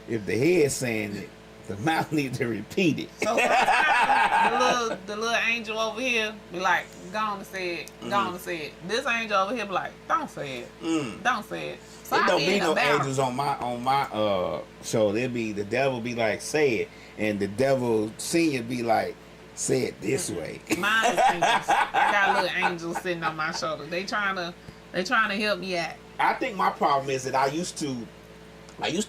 if the head's saying it, The mouth needs to repeat it. So sometimes the little angel over here be like, go on and say it, go on and say it. This angel over here be like, don't say it, don't say it. So There I don't be be in no the battle. angels on my show. There be the devil be like, say it, and the devil senior be like, say it this way. Mine is angels. I got little angels sitting on my shoulder. They trying to help me out. I think my problem is that I used to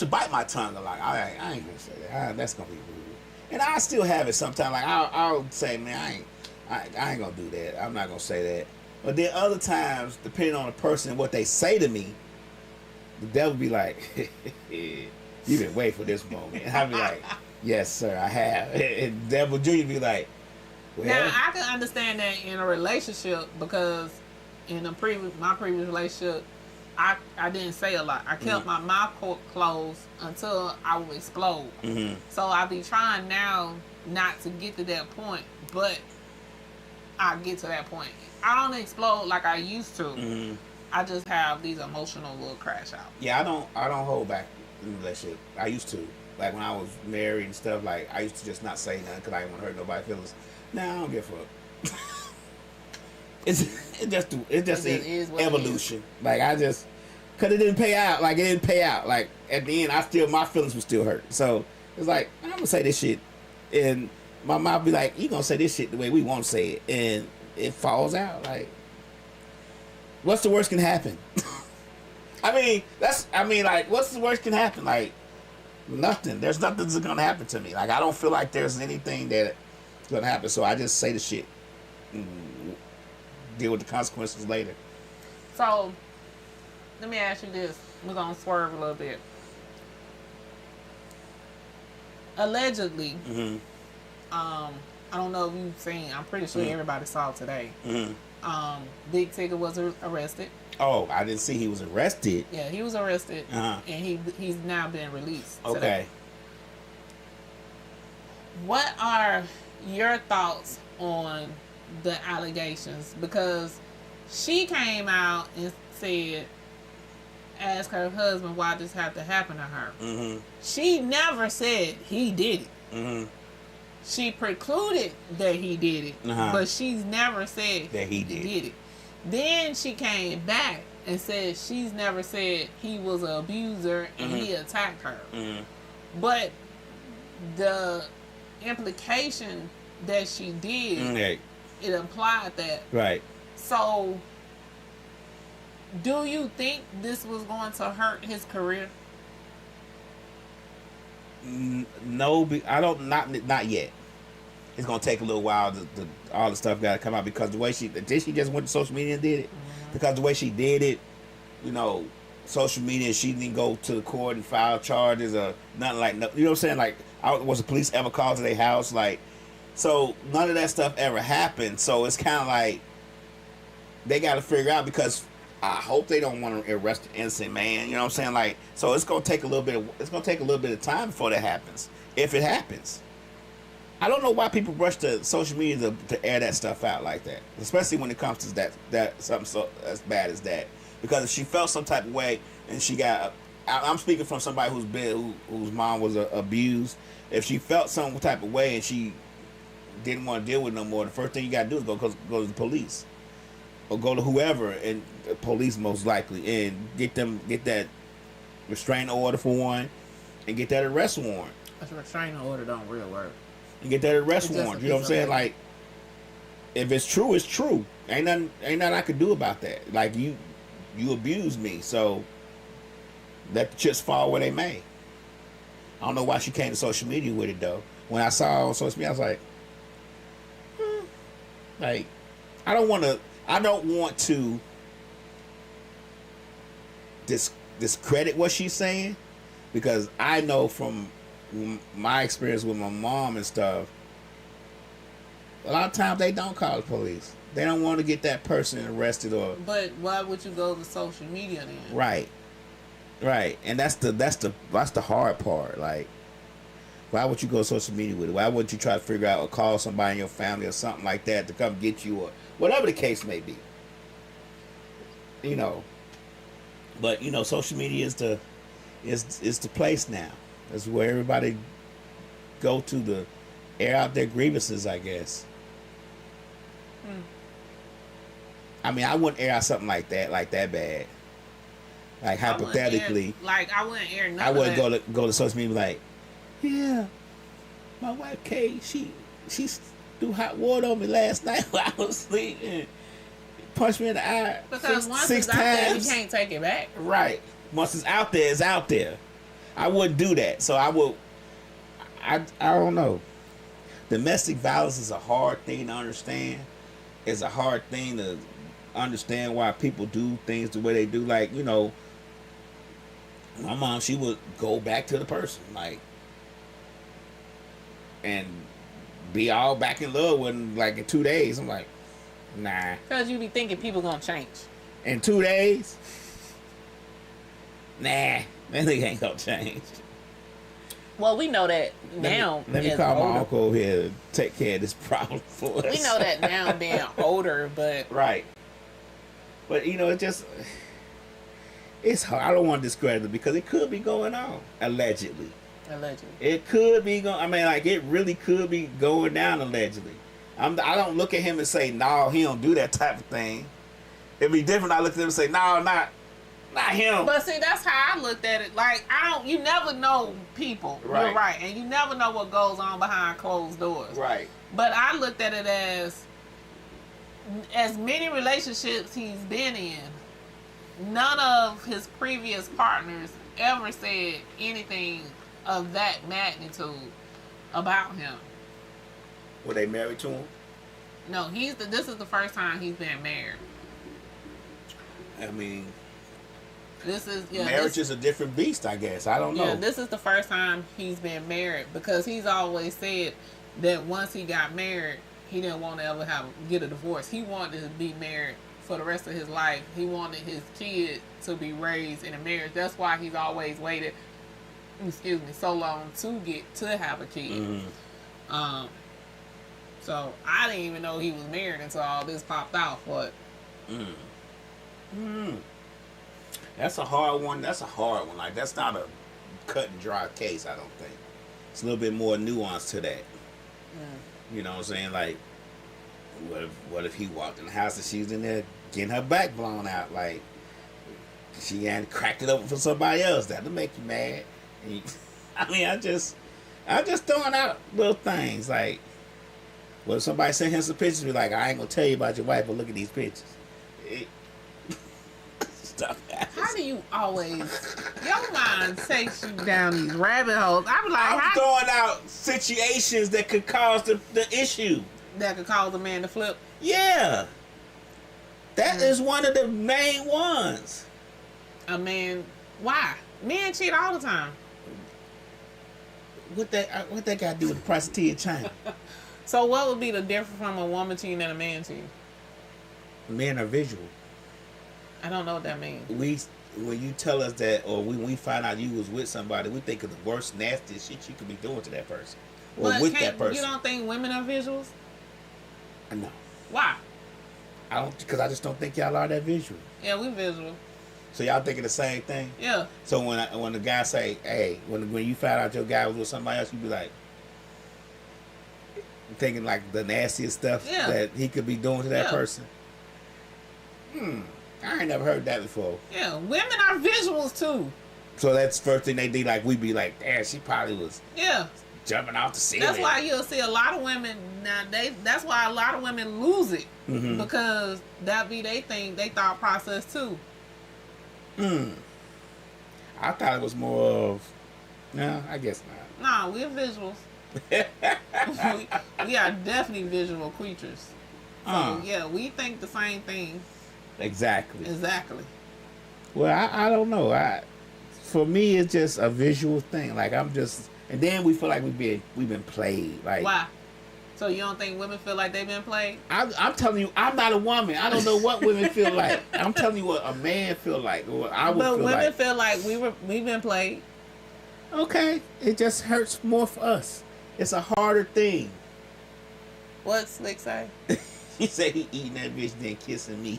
bite my tongue a lot. I ain't gonna say that. That's gonna be rude. And I still have it sometimes. Like I'll say, man, I ain't gonna do that. I'm not gonna say that. But then other times, depending on the person and what they say to me, the devil be like, "You been waiting for this moment." And I be like, "Yes, sir, I have." And Devil Junior be like, "Well." Now I can understand that in a relationship because in my previous relationship, I didn't say a lot. I kept my mouth closed until I would explode. Mm-hmm. So I be trying now not to get to that point, but I get to that point. I don't explode like I used to. Mm-hmm. I just have these emotional little crash out. Yeah, I don't hold back in a relationship. I used to. Like when I was married and stuff, like I used to just not say nothing because I didn't want to hurt nobody's feelings. Now I don't give a fuck. It's just is what it evolution. Like cause it didn't pay out. Like it didn't pay out. Like at the end, my feelings would still hurt. So it's like I'm gonna say this shit, and my mouth be like, "You gonna say this shit the way we want to say it," and it falls out. Like, what's the worst can happen? Like, what's the worst can happen? Like, nothing. There's nothing that's gonna happen to me. Like, I don't feel like there's anything that's gonna happen. So I just say the shit. And deal with the consequences later. So let me ask you this. We're gonna swerve a little bit. Allegedly, I don't know if you've seen. I'm pretty sure everybody saw today. Big Tigger was arrested. Oh, I didn't see he was arrested. Yeah, he was arrested, and he's now been released. Okay. Today. What are your thoughts on the allegations? Because she came out and said, asked her husband why this had to happen to her. She never said he did it. She precluded that he did it, but she's never said that he did it. Then she came back and said she's never said he was an abuser and he attacked her. But the implication that she did, it implied that. Right. So, do you think this was going to hurt his career? No, I don't. Not yet. It's gonna take a little while. All the stuff got to come out because the way she just went to social media and did it. Because the way she did it, social media. She didn't go to the court and file charges or nothing like. You know what I'm saying? Like, was the police ever called to their house? Like, so none of that stuff ever happened. So it's kind of like they got to figure out because I hope they don't want to arrest an innocent man. You know what I'm saying? Like, so it's gonna take a little bit of time before that happens, if it happens. I don't know why people rush to social media to air that stuff out like that, especially when it comes to that something so as bad as that. Because if she felt some type of way and she got, I'm speaking from somebody whose mom was abused. If she felt some type of way and she didn't want to deal with it no more, the first thing you got to do is go to the police or go to whoever, and the police most likely, and get that restraining order for one, and get that arrest warrant. A restraining order don't really work. And get that arrest warrant. You know what I'm saying? Like, if it's true, it's true. Ain't nothing I could do about that. Like, you abused me, so let the chips fall where they may. I don't know why she came to social media with it though. When I saw her on social media, I was like, like, I don't want to discredit what she's saying, because I know from my experience with my mom and stuff, a lot of times they don't call the police. They don't want to get that person arrested or. But why would you go to social media then? Right, and that's the hard part. Like, why would you go to social media with it? Why wouldn't you try to figure out or call somebody in your family or something like that to come get you or whatever the case may be? But social media is the place now. That's where everybody go to air out their grievances, I guess. I mean, I wouldn't air out something like that bad. Like hypothetically, I wouldn't air nothing. I wouldn't go to social media like, yeah, my wife Kay, she threw hot water on me last night while I was asleep and punched me in the eye because once six it's out there, you times. can't take it back. Right. Once it's out there, it's out there. I wouldn't do that. So I would. I don't know. Domestic violence is a hard thing to understand. It's a hard thing to understand why people do things the way they do. Like, you know, my mom, she would go back to the person, like, and be all back in love with them, like, in 2 days. I'm like, nah. Because you be thinking people gonna change. In 2 days? Nah, that nigga ain't gonna change. Well, we know that now. Let me call my uncle over here to take care of this problem for us. We know that now being older, but... Right. But, you know, it's hard. I don't want to discredit it because it could be going on, allegedly. It could be going, I mean, like, it really could be going down, allegedly. I don't look at him and say, no, he don't do that type of thing. It'd be different. I look at him and say, no, not him. But see, that's how I looked at it. Like, you never know people. Right. You're right. And you never know what goes on behind closed doors. Right. But I looked at it as many relationships he's been in, none of his previous partners ever said anything of that magnitude about him. Were they married to him? No, this is the first time he's been married. I mean, marriage is a different beast, I guess. I don't know. Yeah, this is the first time he's been married because he's always said that once he got married, he didn't want to ever get a divorce. He wanted to be married for the rest of his life. He wanted his kid to be raised in a marriage. That's why he's always waited, so long to have a kid. Mm-hmm. So I didn't even know he was married until all this popped out. But that's a hard one. Like, that's not a cut and dry case, I don't think. It's a little bit more nuance to that. You know what I'm saying? Like, what if he walked in the house and she's in there getting her back blown out? Like, she hadn't cracked it open for somebody else. That'll make you mad. I mean, I just throwing out little things. Like, what if somebody sent him some pictures? Be like, I ain't gonna tell you about your wife, but look at these pictures. Stuff happens. How do you always, your mind takes you down these rabbit holes? I'm throwing out situations that could cause the issue. That could cause a man to flip? Yeah. That is one of the main ones. A man, why? Men cheat all the time. What that got to do with the price of tea in China? So what would be the difference from a woman cheating and a man cheating? Men are visual. I don't know what that means. When you tell us that, or when we find out you was with somebody, we think of the worst, nastiest shit you could be doing to that person, or with that person. You don't think women are visuals? No. Why? Because I just don't think y'all are that visual. Yeah, we visual. So y'all thinking the same thing? Yeah. So when the guy say, hey, when you found out your guy was with somebody else, you be like, thinking like the nastiest stuff that he could be doing to that person. I ain't never heard that before. Yeah, women are visuals too. So that's the first thing they do. Like, we be like, damn, she probably was jumping off the ceiling. That's why you'll see a lot of women that's why a lot of women lose it. Mm-hmm. Because that be they thought process too. I thought it was more of, no, I guess not. No, we're visuals. we are definitely visual creatures. So yeah, we think the same thing. Exactly. Well, I don't know. For me, it's just a visual thing. Like, and then we feel like we've been played. Like, why? So you don't think women feel like they've been played? I'm telling you, I'm not a woman. I don't know what women feel like. I'm telling you what a man feel like. Or what I would feel like. But women feel like we've been played. Okay, it just hurts more for us. It's a harder thing. What Slick say? He said he eating that bitch then kissing me.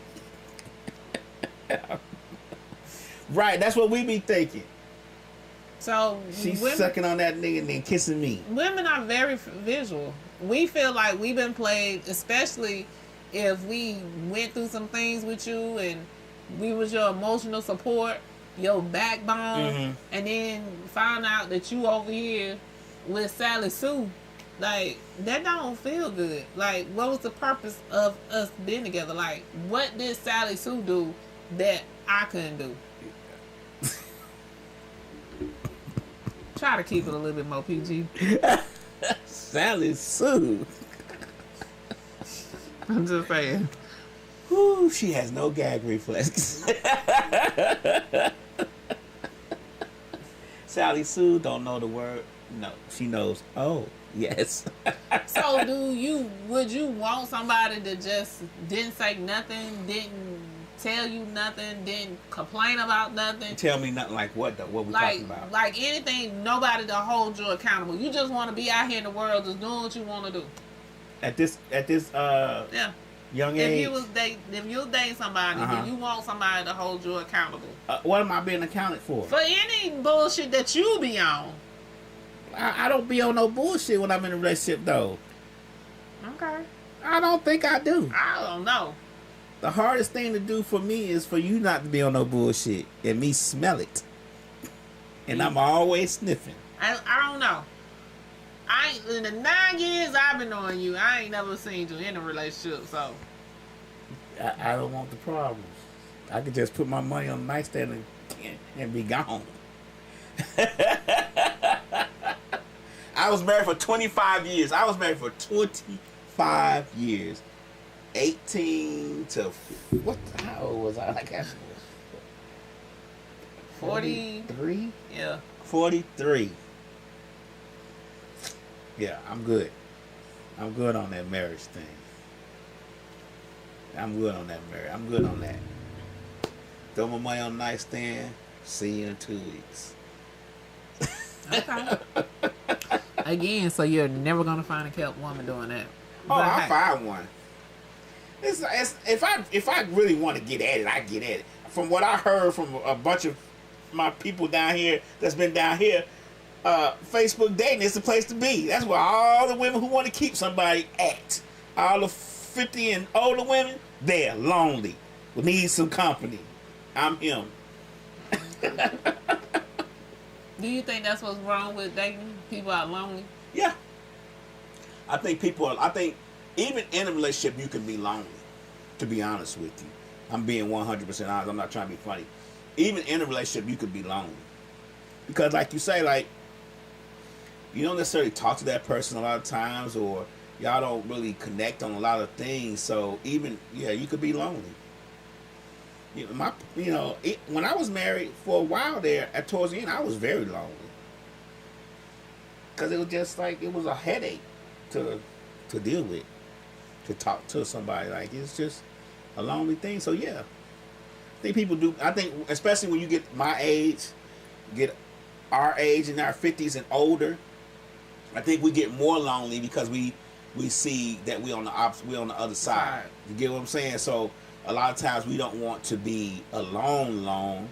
Right, that's what we be thinking. So she's sucking on that nigga and then kissing me. Women are very visual. We feel like we've been played, especially if we went through some things with you and we was your emotional support, your backbone, and then found out that you over here with Sally Sue. Like, that don't feel good. Like, what was the purpose of us being together? Like, what did Sally Sue do that I couldn't do? Try to keep it a little bit more PG. Sally Sue. I'm just saying. Whew, she has no gag reflex. Sally Sue don't know the word. No, she knows. Oh, yes. So would you want somebody that just didn't say nothing, didn't tell you nothing, didn't complain about nothing? Tell me nothing like what though? What we talking about? Like anything, nobody to hold you accountable. You just want to be out here in the world just doing what you want to do. At this young age. If you date somebody, then you want somebody to hold you accountable. What am I being accounted for? For any bullshit that you be on. I don't be on no bullshit when I'm in a relationship though. Okay. I don't think I do. I don't know. The hardest thing to do for me is for you not to be on no bullshit and me smell it. And I'm always sniffing. I don't know. In the 9 years I've been knowing you, I ain't never seen you in a relationship, so. I don't want the problems. I could just put my money on the nightstand and be gone. I was married for 25 years. 18 to how old was I? Like 43? Yeah. 43. Yeah, I'm good. I'm good on that marriage thing. I'm good on that marriage. I'm good on that. Throw my money on the nightstand. See you in 2 weeks. Okay. Again, so you're never gonna find a kept woman doing that. Oh, I'll find one. If I really want to get at it, I get at it. From what I heard from a bunch of my people down here that's been down here, Facebook dating is the place to be. That's where all the women who want to keep somebody at. All the 50 and older women, they're lonely. We need some company. I'm him. Do you think that's what's wrong with dating? People are lonely? Yeah. I think even in a relationship you can be lonely, to be honest with you. I'm being 100% honest. I'm not trying to be funny. Even in a relationship you could be lonely. Because like you say, like, you don't necessarily talk to that person a lot of times, or y'all don't really connect on a lot of things. So even, you could be lonely. When I was married for a while there, towards the end, I was very lonely. Because it was just like, it was a headache to deal with, to talk to somebody. Like, it's just a lonely thing. So yeah, I think people do. I think especially when you get my age, get our age in our 50s and older, I think we get more lonely because we see that we're on the other side. You get what I'm saying? So a lot of times we don't want to be alone long.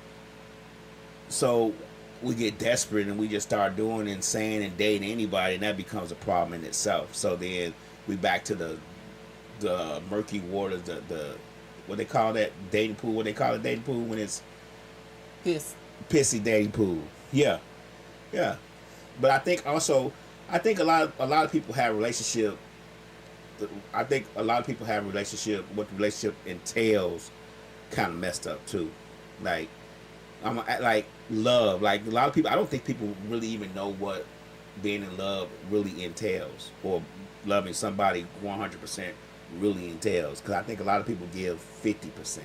So we get desperate and we just start doing and saying and dating anybody, and that becomes a problem in itself. So then we back to the murky waters, the what they call that dating pool. What they call it dating pool when it's pissy dating pool. Yeah. But I think a lot of people have relationship. I think a lot of people have relationship. What the relationship entails, kind of messed up too. Like love. Like a lot of people, I don't think people really even know what being in love really entails, or loving somebody 100% really entails. Because I think a lot of people give 50%.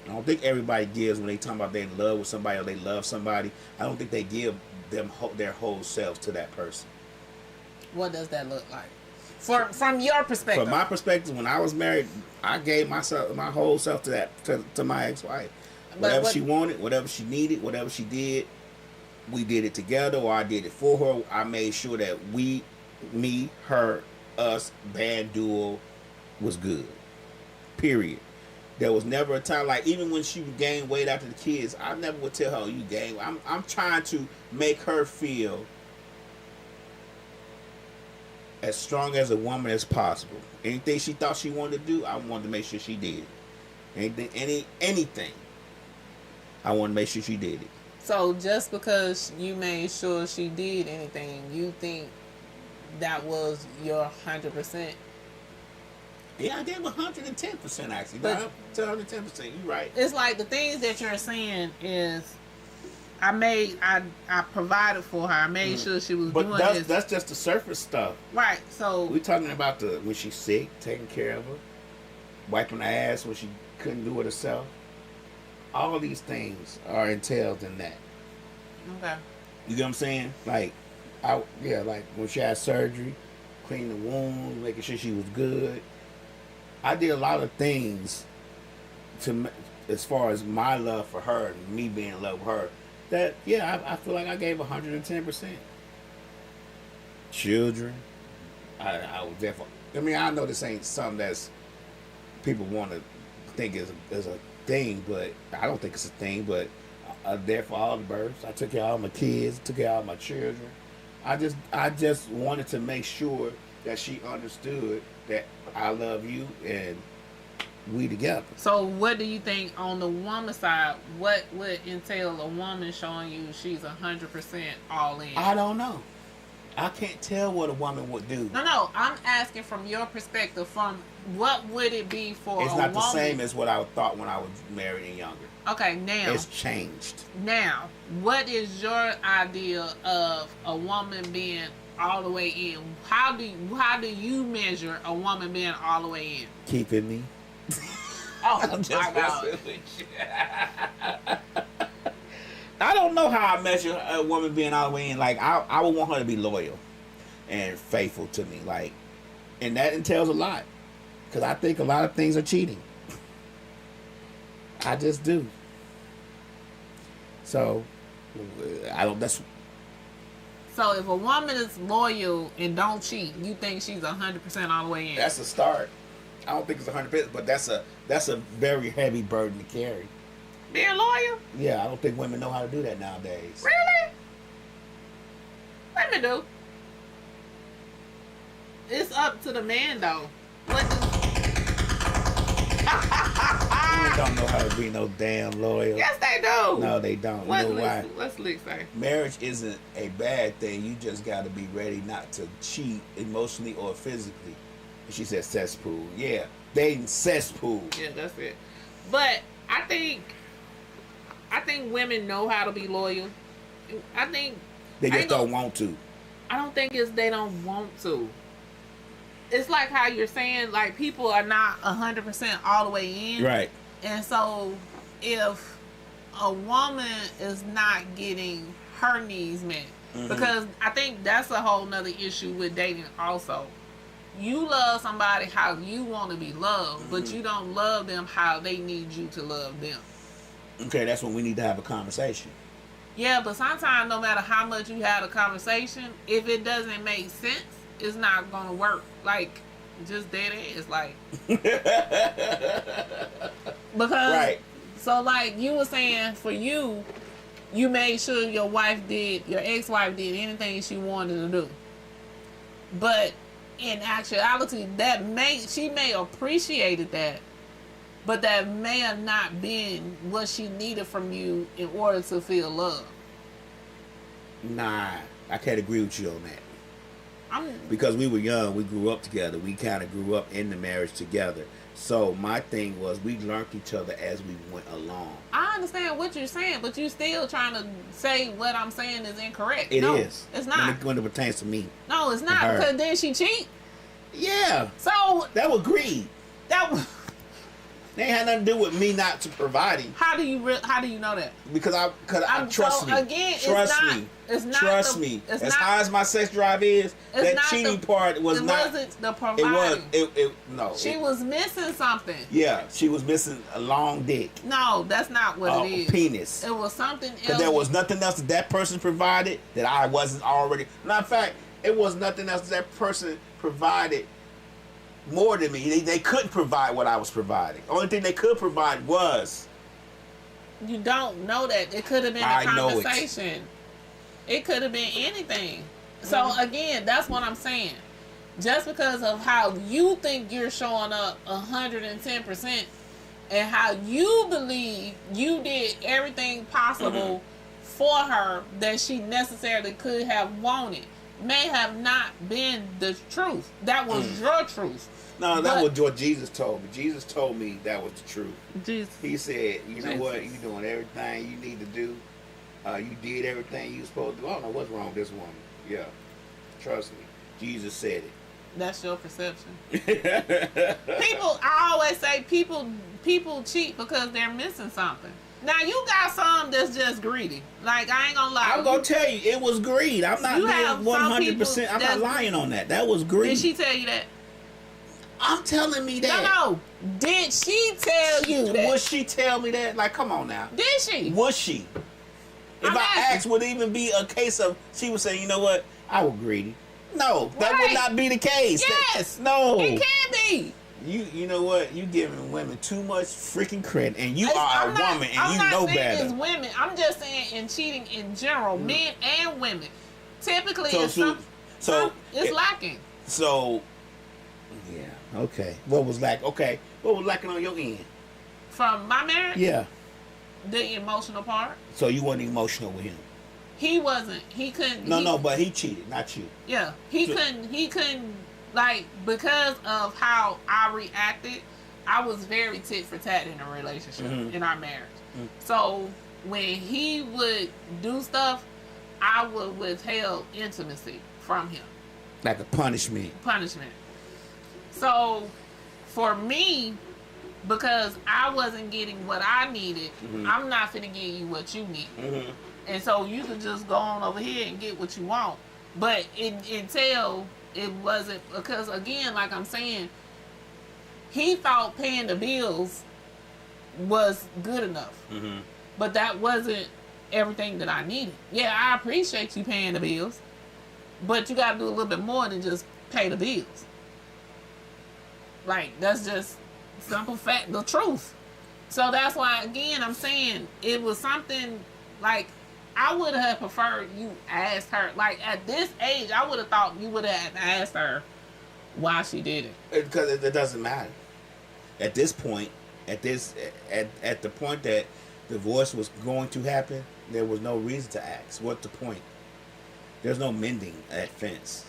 I don't think everybody gives when they talk about they're in love with somebody or they love somebody. I don't think they give them their whole selves to that person. What does that look like? From your perspective. From my perspective, when I was married, I gave my whole self to my ex-wife. Whatever she wanted, whatever she needed, whatever she did, we did it together, or I did it for her. I made sure that me, her, us, band duo was good. Period. There was never a time, like, even when she would gain weight after the kids, I never would tell her, "Oh, you gain." I'm trying to make her feel as strong as a woman as possible. Anything she thought she wanted to do, I wanted to make sure she did. Anything, I wanted to make sure she did it. So just because you made sure she did anything, you think that was your 100%? Yeah, I gave 110% actually. But 110%. You right. It's like the things that you're saying is, I provided for her. I made sure she was doing this. That's just the surface stuff. Right. So We're talking about when she's sick, taking care of her, wiping her ass when she couldn't do it herself. All these things are entailed in that. Okay. You get what I'm saying? Like when she had surgery, cleaning the wound, making sure she was good. I did a lot of things as far as my love for her and me being in love with her. That I feel like I gave 110%. Children, I was there for. I mean, I know this ain't something that's people want to think is a thing, but I don't think it's a thing. But I'm there for all the births. I took care of all my kids, took care of all my children. I just wanted to make sure that she understood that I love you and we together. So what do you think on the woman side? What would entail a woman showing you she's 100% all in? I don't know. I can't tell what a woman would do. No, I'm asking from your perspective. From what would it be for a woman? It's not the same as what I thought when I was married and younger. Okay, now it's changed. Now, what is your idea of a woman being all the way in? How do you measure a woman being all the way in? Keeping me. Oh my God. I don't know how I measure a woman being all the way in. Like, I would want her to be loyal and faithful to me. Like, and that entails a lot. Because I think a lot of things are cheating. I just do. So, So if a woman is loyal and don't cheat, you think she's 100% all the way in? That's a start. I don't think it's 100%, but that's a very heavy burden to carry. Being loyal? Yeah, I don't think women know how to do that nowadays. Really? Women do. It's up to the man, though. What does... Women don't know how to be no damn loyal. Yes, they do. No, they don't. You know why? What's Lick say? Marriage isn't a bad thing. You just got to be ready not to cheat emotionally or physically. And she said cesspool. Yeah, dating cesspool. Yeah, that's it. But I think women know how to be loyal. I think they just don't want to. I don't think it's they don't want to. It's like how you're saying, like, people are not 100% all the way in. Right. And so if a woman is not getting her needs met, because I think that's a whole nother issue with dating also. You love somebody how you want to be loved, but you don't love them how they need you to love them. Okay, that's when we need to have a conversation. Yeah, but sometimes no matter how much you have a conversation, if it doesn't make sense, it's not going to work. Like, just dead ass. Like, because, right. So like you were saying, for you, you made sure your ex-wife did anything she wanted to do. But in actuality, she may have appreciated that, but that may have not been what she needed from you in order to feel love. Nah, I can't agree with you on that. Because we were young, we grew up together. We kind of grew up in the marriage together. So my thing was, we learned each other as we went along. I understand what you're saying, but you're still trying to say what I'm saying is incorrect. It is. It's not. When it pertains to me. No, it's not, because then she cheat. Yeah. So that was greed. They ain't had nothing to do with me not to providing. How do you know that? Because I trust me. Again, trust me. As high as my sex drive is, that cheating part was not. It wasn't the providing. No. She was missing something. Yeah, she was missing a long dick. No, that's not what it is. Penis. It was something else. Because there was nothing else that person provided that I wasn't already. Matter of fact, it was nothing else that person provided more than me. They couldn't provide what I was providing. Only thing they could provide was. You don't know that. It could have been a conversation. It could have been anything. So again, that's what I'm saying. Just because of how you think you're showing up 110% and how you believe you did everything possible for her that she necessarily could have wanted, may have not been the truth. That was your truth. No, that was what Jesus told me. Jesus told me that was the truth. Jesus. He said, you know what? You're doing everything you need to do. You did everything you were supposed to do. I don't know what's wrong with this woman. Yeah. Trust me. Jesus said it. That's your perception. I always say people cheat because they're missing something. Now you got some that's just greedy. Like, I ain't gonna lie. I'm gonna tell you, it was greed. I'm not being 100%. I'm not lying on that. That was greed. Did she tell you that? I'm telling me that. No. Did she tell you that? Would she tell me that? Like, come on now. Did she? Would she? If I asked, would it even be a case of she would say, you know what? I was greedy. No, that would not be the case. Yes. No. It can be. You know what? You giving women too much freaking credit, and you are a woman, and you know better. I'm not saying it's women. I'm just saying in cheating in general, men and women. Typically, it's lacking. So, yeah, okay. What was lacking? Okay, what was lacking on your end? From my marriage? Yeah. The emotional part. So you weren't emotional with him? He wasn't. He couldn't. No, but he cheated, not you. Yeah, he couldn't. Like, because of how I reacted, I was very tit for tat in a relationship, in our marriage. So when he would do stuff, I would withheld intimacy from him. Like a punishment. So for me, because I wasn't getting what I needed, I'm not finna give you what you need. And so you can just go on over here and get what you want. But until it wasn't, because again, like I'm saying, he thought paying the bills was good enough. But that wasn't everything that I needed. Yeah, I appreciate you paying the bills, but you gotta do a little bit more than just pay the bills. Like, that's just simple fact, the truth. So that's why, again, I'm saying it was something like, I would have preferred you asked her. Like, at this age, I would have thought you would have asked her why she did it. Because it doesn't matter. At this point, at the point that divorce was going to happen, there was no reason to ask. What's the point? There's no mending that fence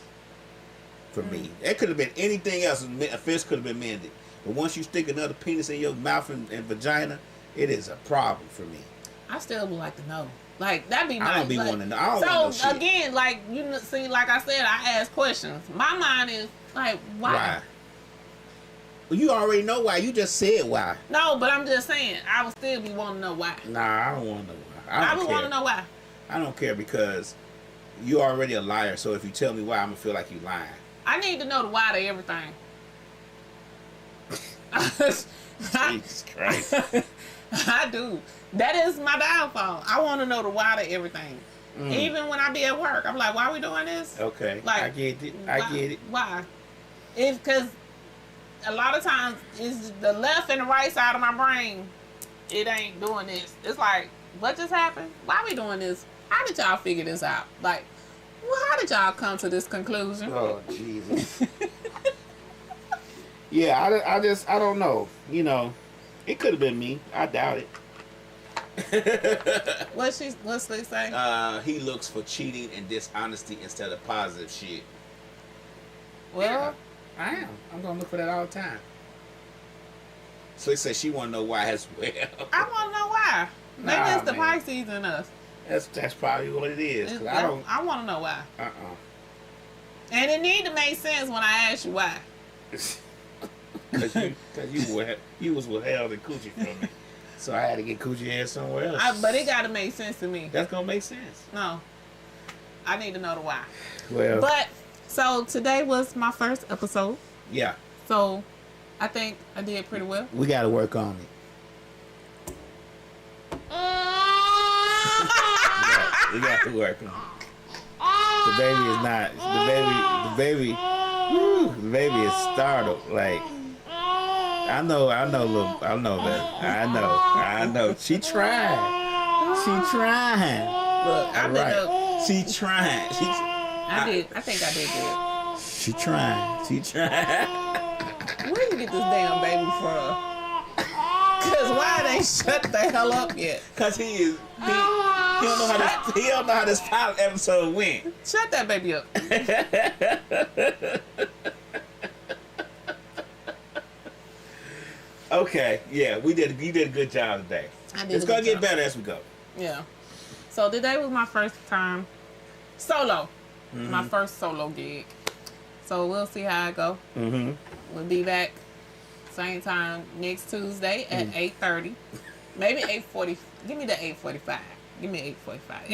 for me. It could have been anything else. A fence could have been mended. But once you stick another penis in your mouth and vagina, it is a problem for me. I still would like to know. Like, that'd be nice. I don't be wanting to know. I don't want no shit. Again, like, you see, like I said, I ask questions. My mind is like, why? Well, you already know why. You just said why. No, but I'm just saying, I would still be wanting to know why. Nah, I don't want to know why. I would want to know why. I don't care because you're already a liar. So if you tell me why, I'm going to feel like you're lying. I need to know the why to everything. Jesus Christ. I do. That is my downfall. I want to know the why to everything. Even when I be at work, I'm like, why are we doing this? Okay. Like, I get it. I get it. Why? It's because a lot of times it's the left and the right side of my brain. It ain't doing this. It's like, what just happened? Why are we doing this? How did y'all figure this out? Like, well, how did y'all come to this conclusion? Oh, Jesus. Yeah, I don't know. You know, it could have been me. I doubt it. What's they say? He looks for cheating and dishonesty instead of positive shit. Well, yeah, I am. I'm gonna look for that all the time. So they say she wanna know why as well. I wanna know why. Maybe it's the Pisces in us. That's probably what it is. I wanna know why. And it need to make sense when I ask you why. Cause you was withheld in coochie from me. So I had to get coochie ass somewhere else. But it gotta make sense to me. That's gonna make sense. No. I need to know the why. Well. But, so today was my first episode. Yeah. So, I think I did pretty well. We gotta work on it. We got to work on it. The baby is not. The baby Baby is startled. Like, I know that. I know. She trying. Look, I've been up. She trying. I think I did good. She trying. Where you get this damn baby from? Cause why they shut the hell up yet? Cause he don't know how this pilot episode went. Shut that baby up. Okay, yeah, you did a good job today. It's gonna get better as we go. Yeah. So today was my first time solo. My first solo gig. So we'll see how it go. We'll be back same time next Tuesday at 8:30. Maybe 8:40. Give me the 8:45. Give me 8:45.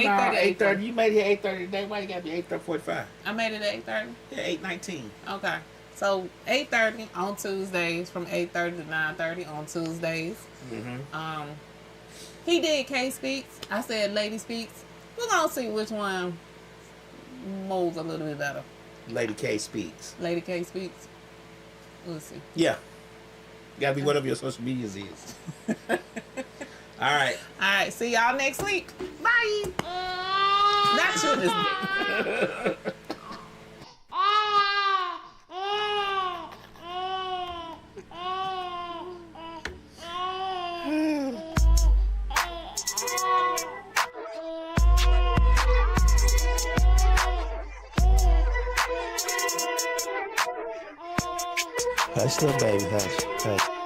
8:30. You made it 8:30 today. Why you gotta be 8:45? I made it at 8:30. Yeah, 8:19. Okay. So 8:30 on Tuesdays, from 8:30 to 9:30 on Tuesdays. He did K Speaks. I said Lady Speaks. We're gonna see which one molds a little bit better. Lady K Speaks. Lady K Speaks. We'll see. Yeah. Gotta be whatever your social medias is. All right. See y'all next week. Bye. Not you this Hush, little baby, hush.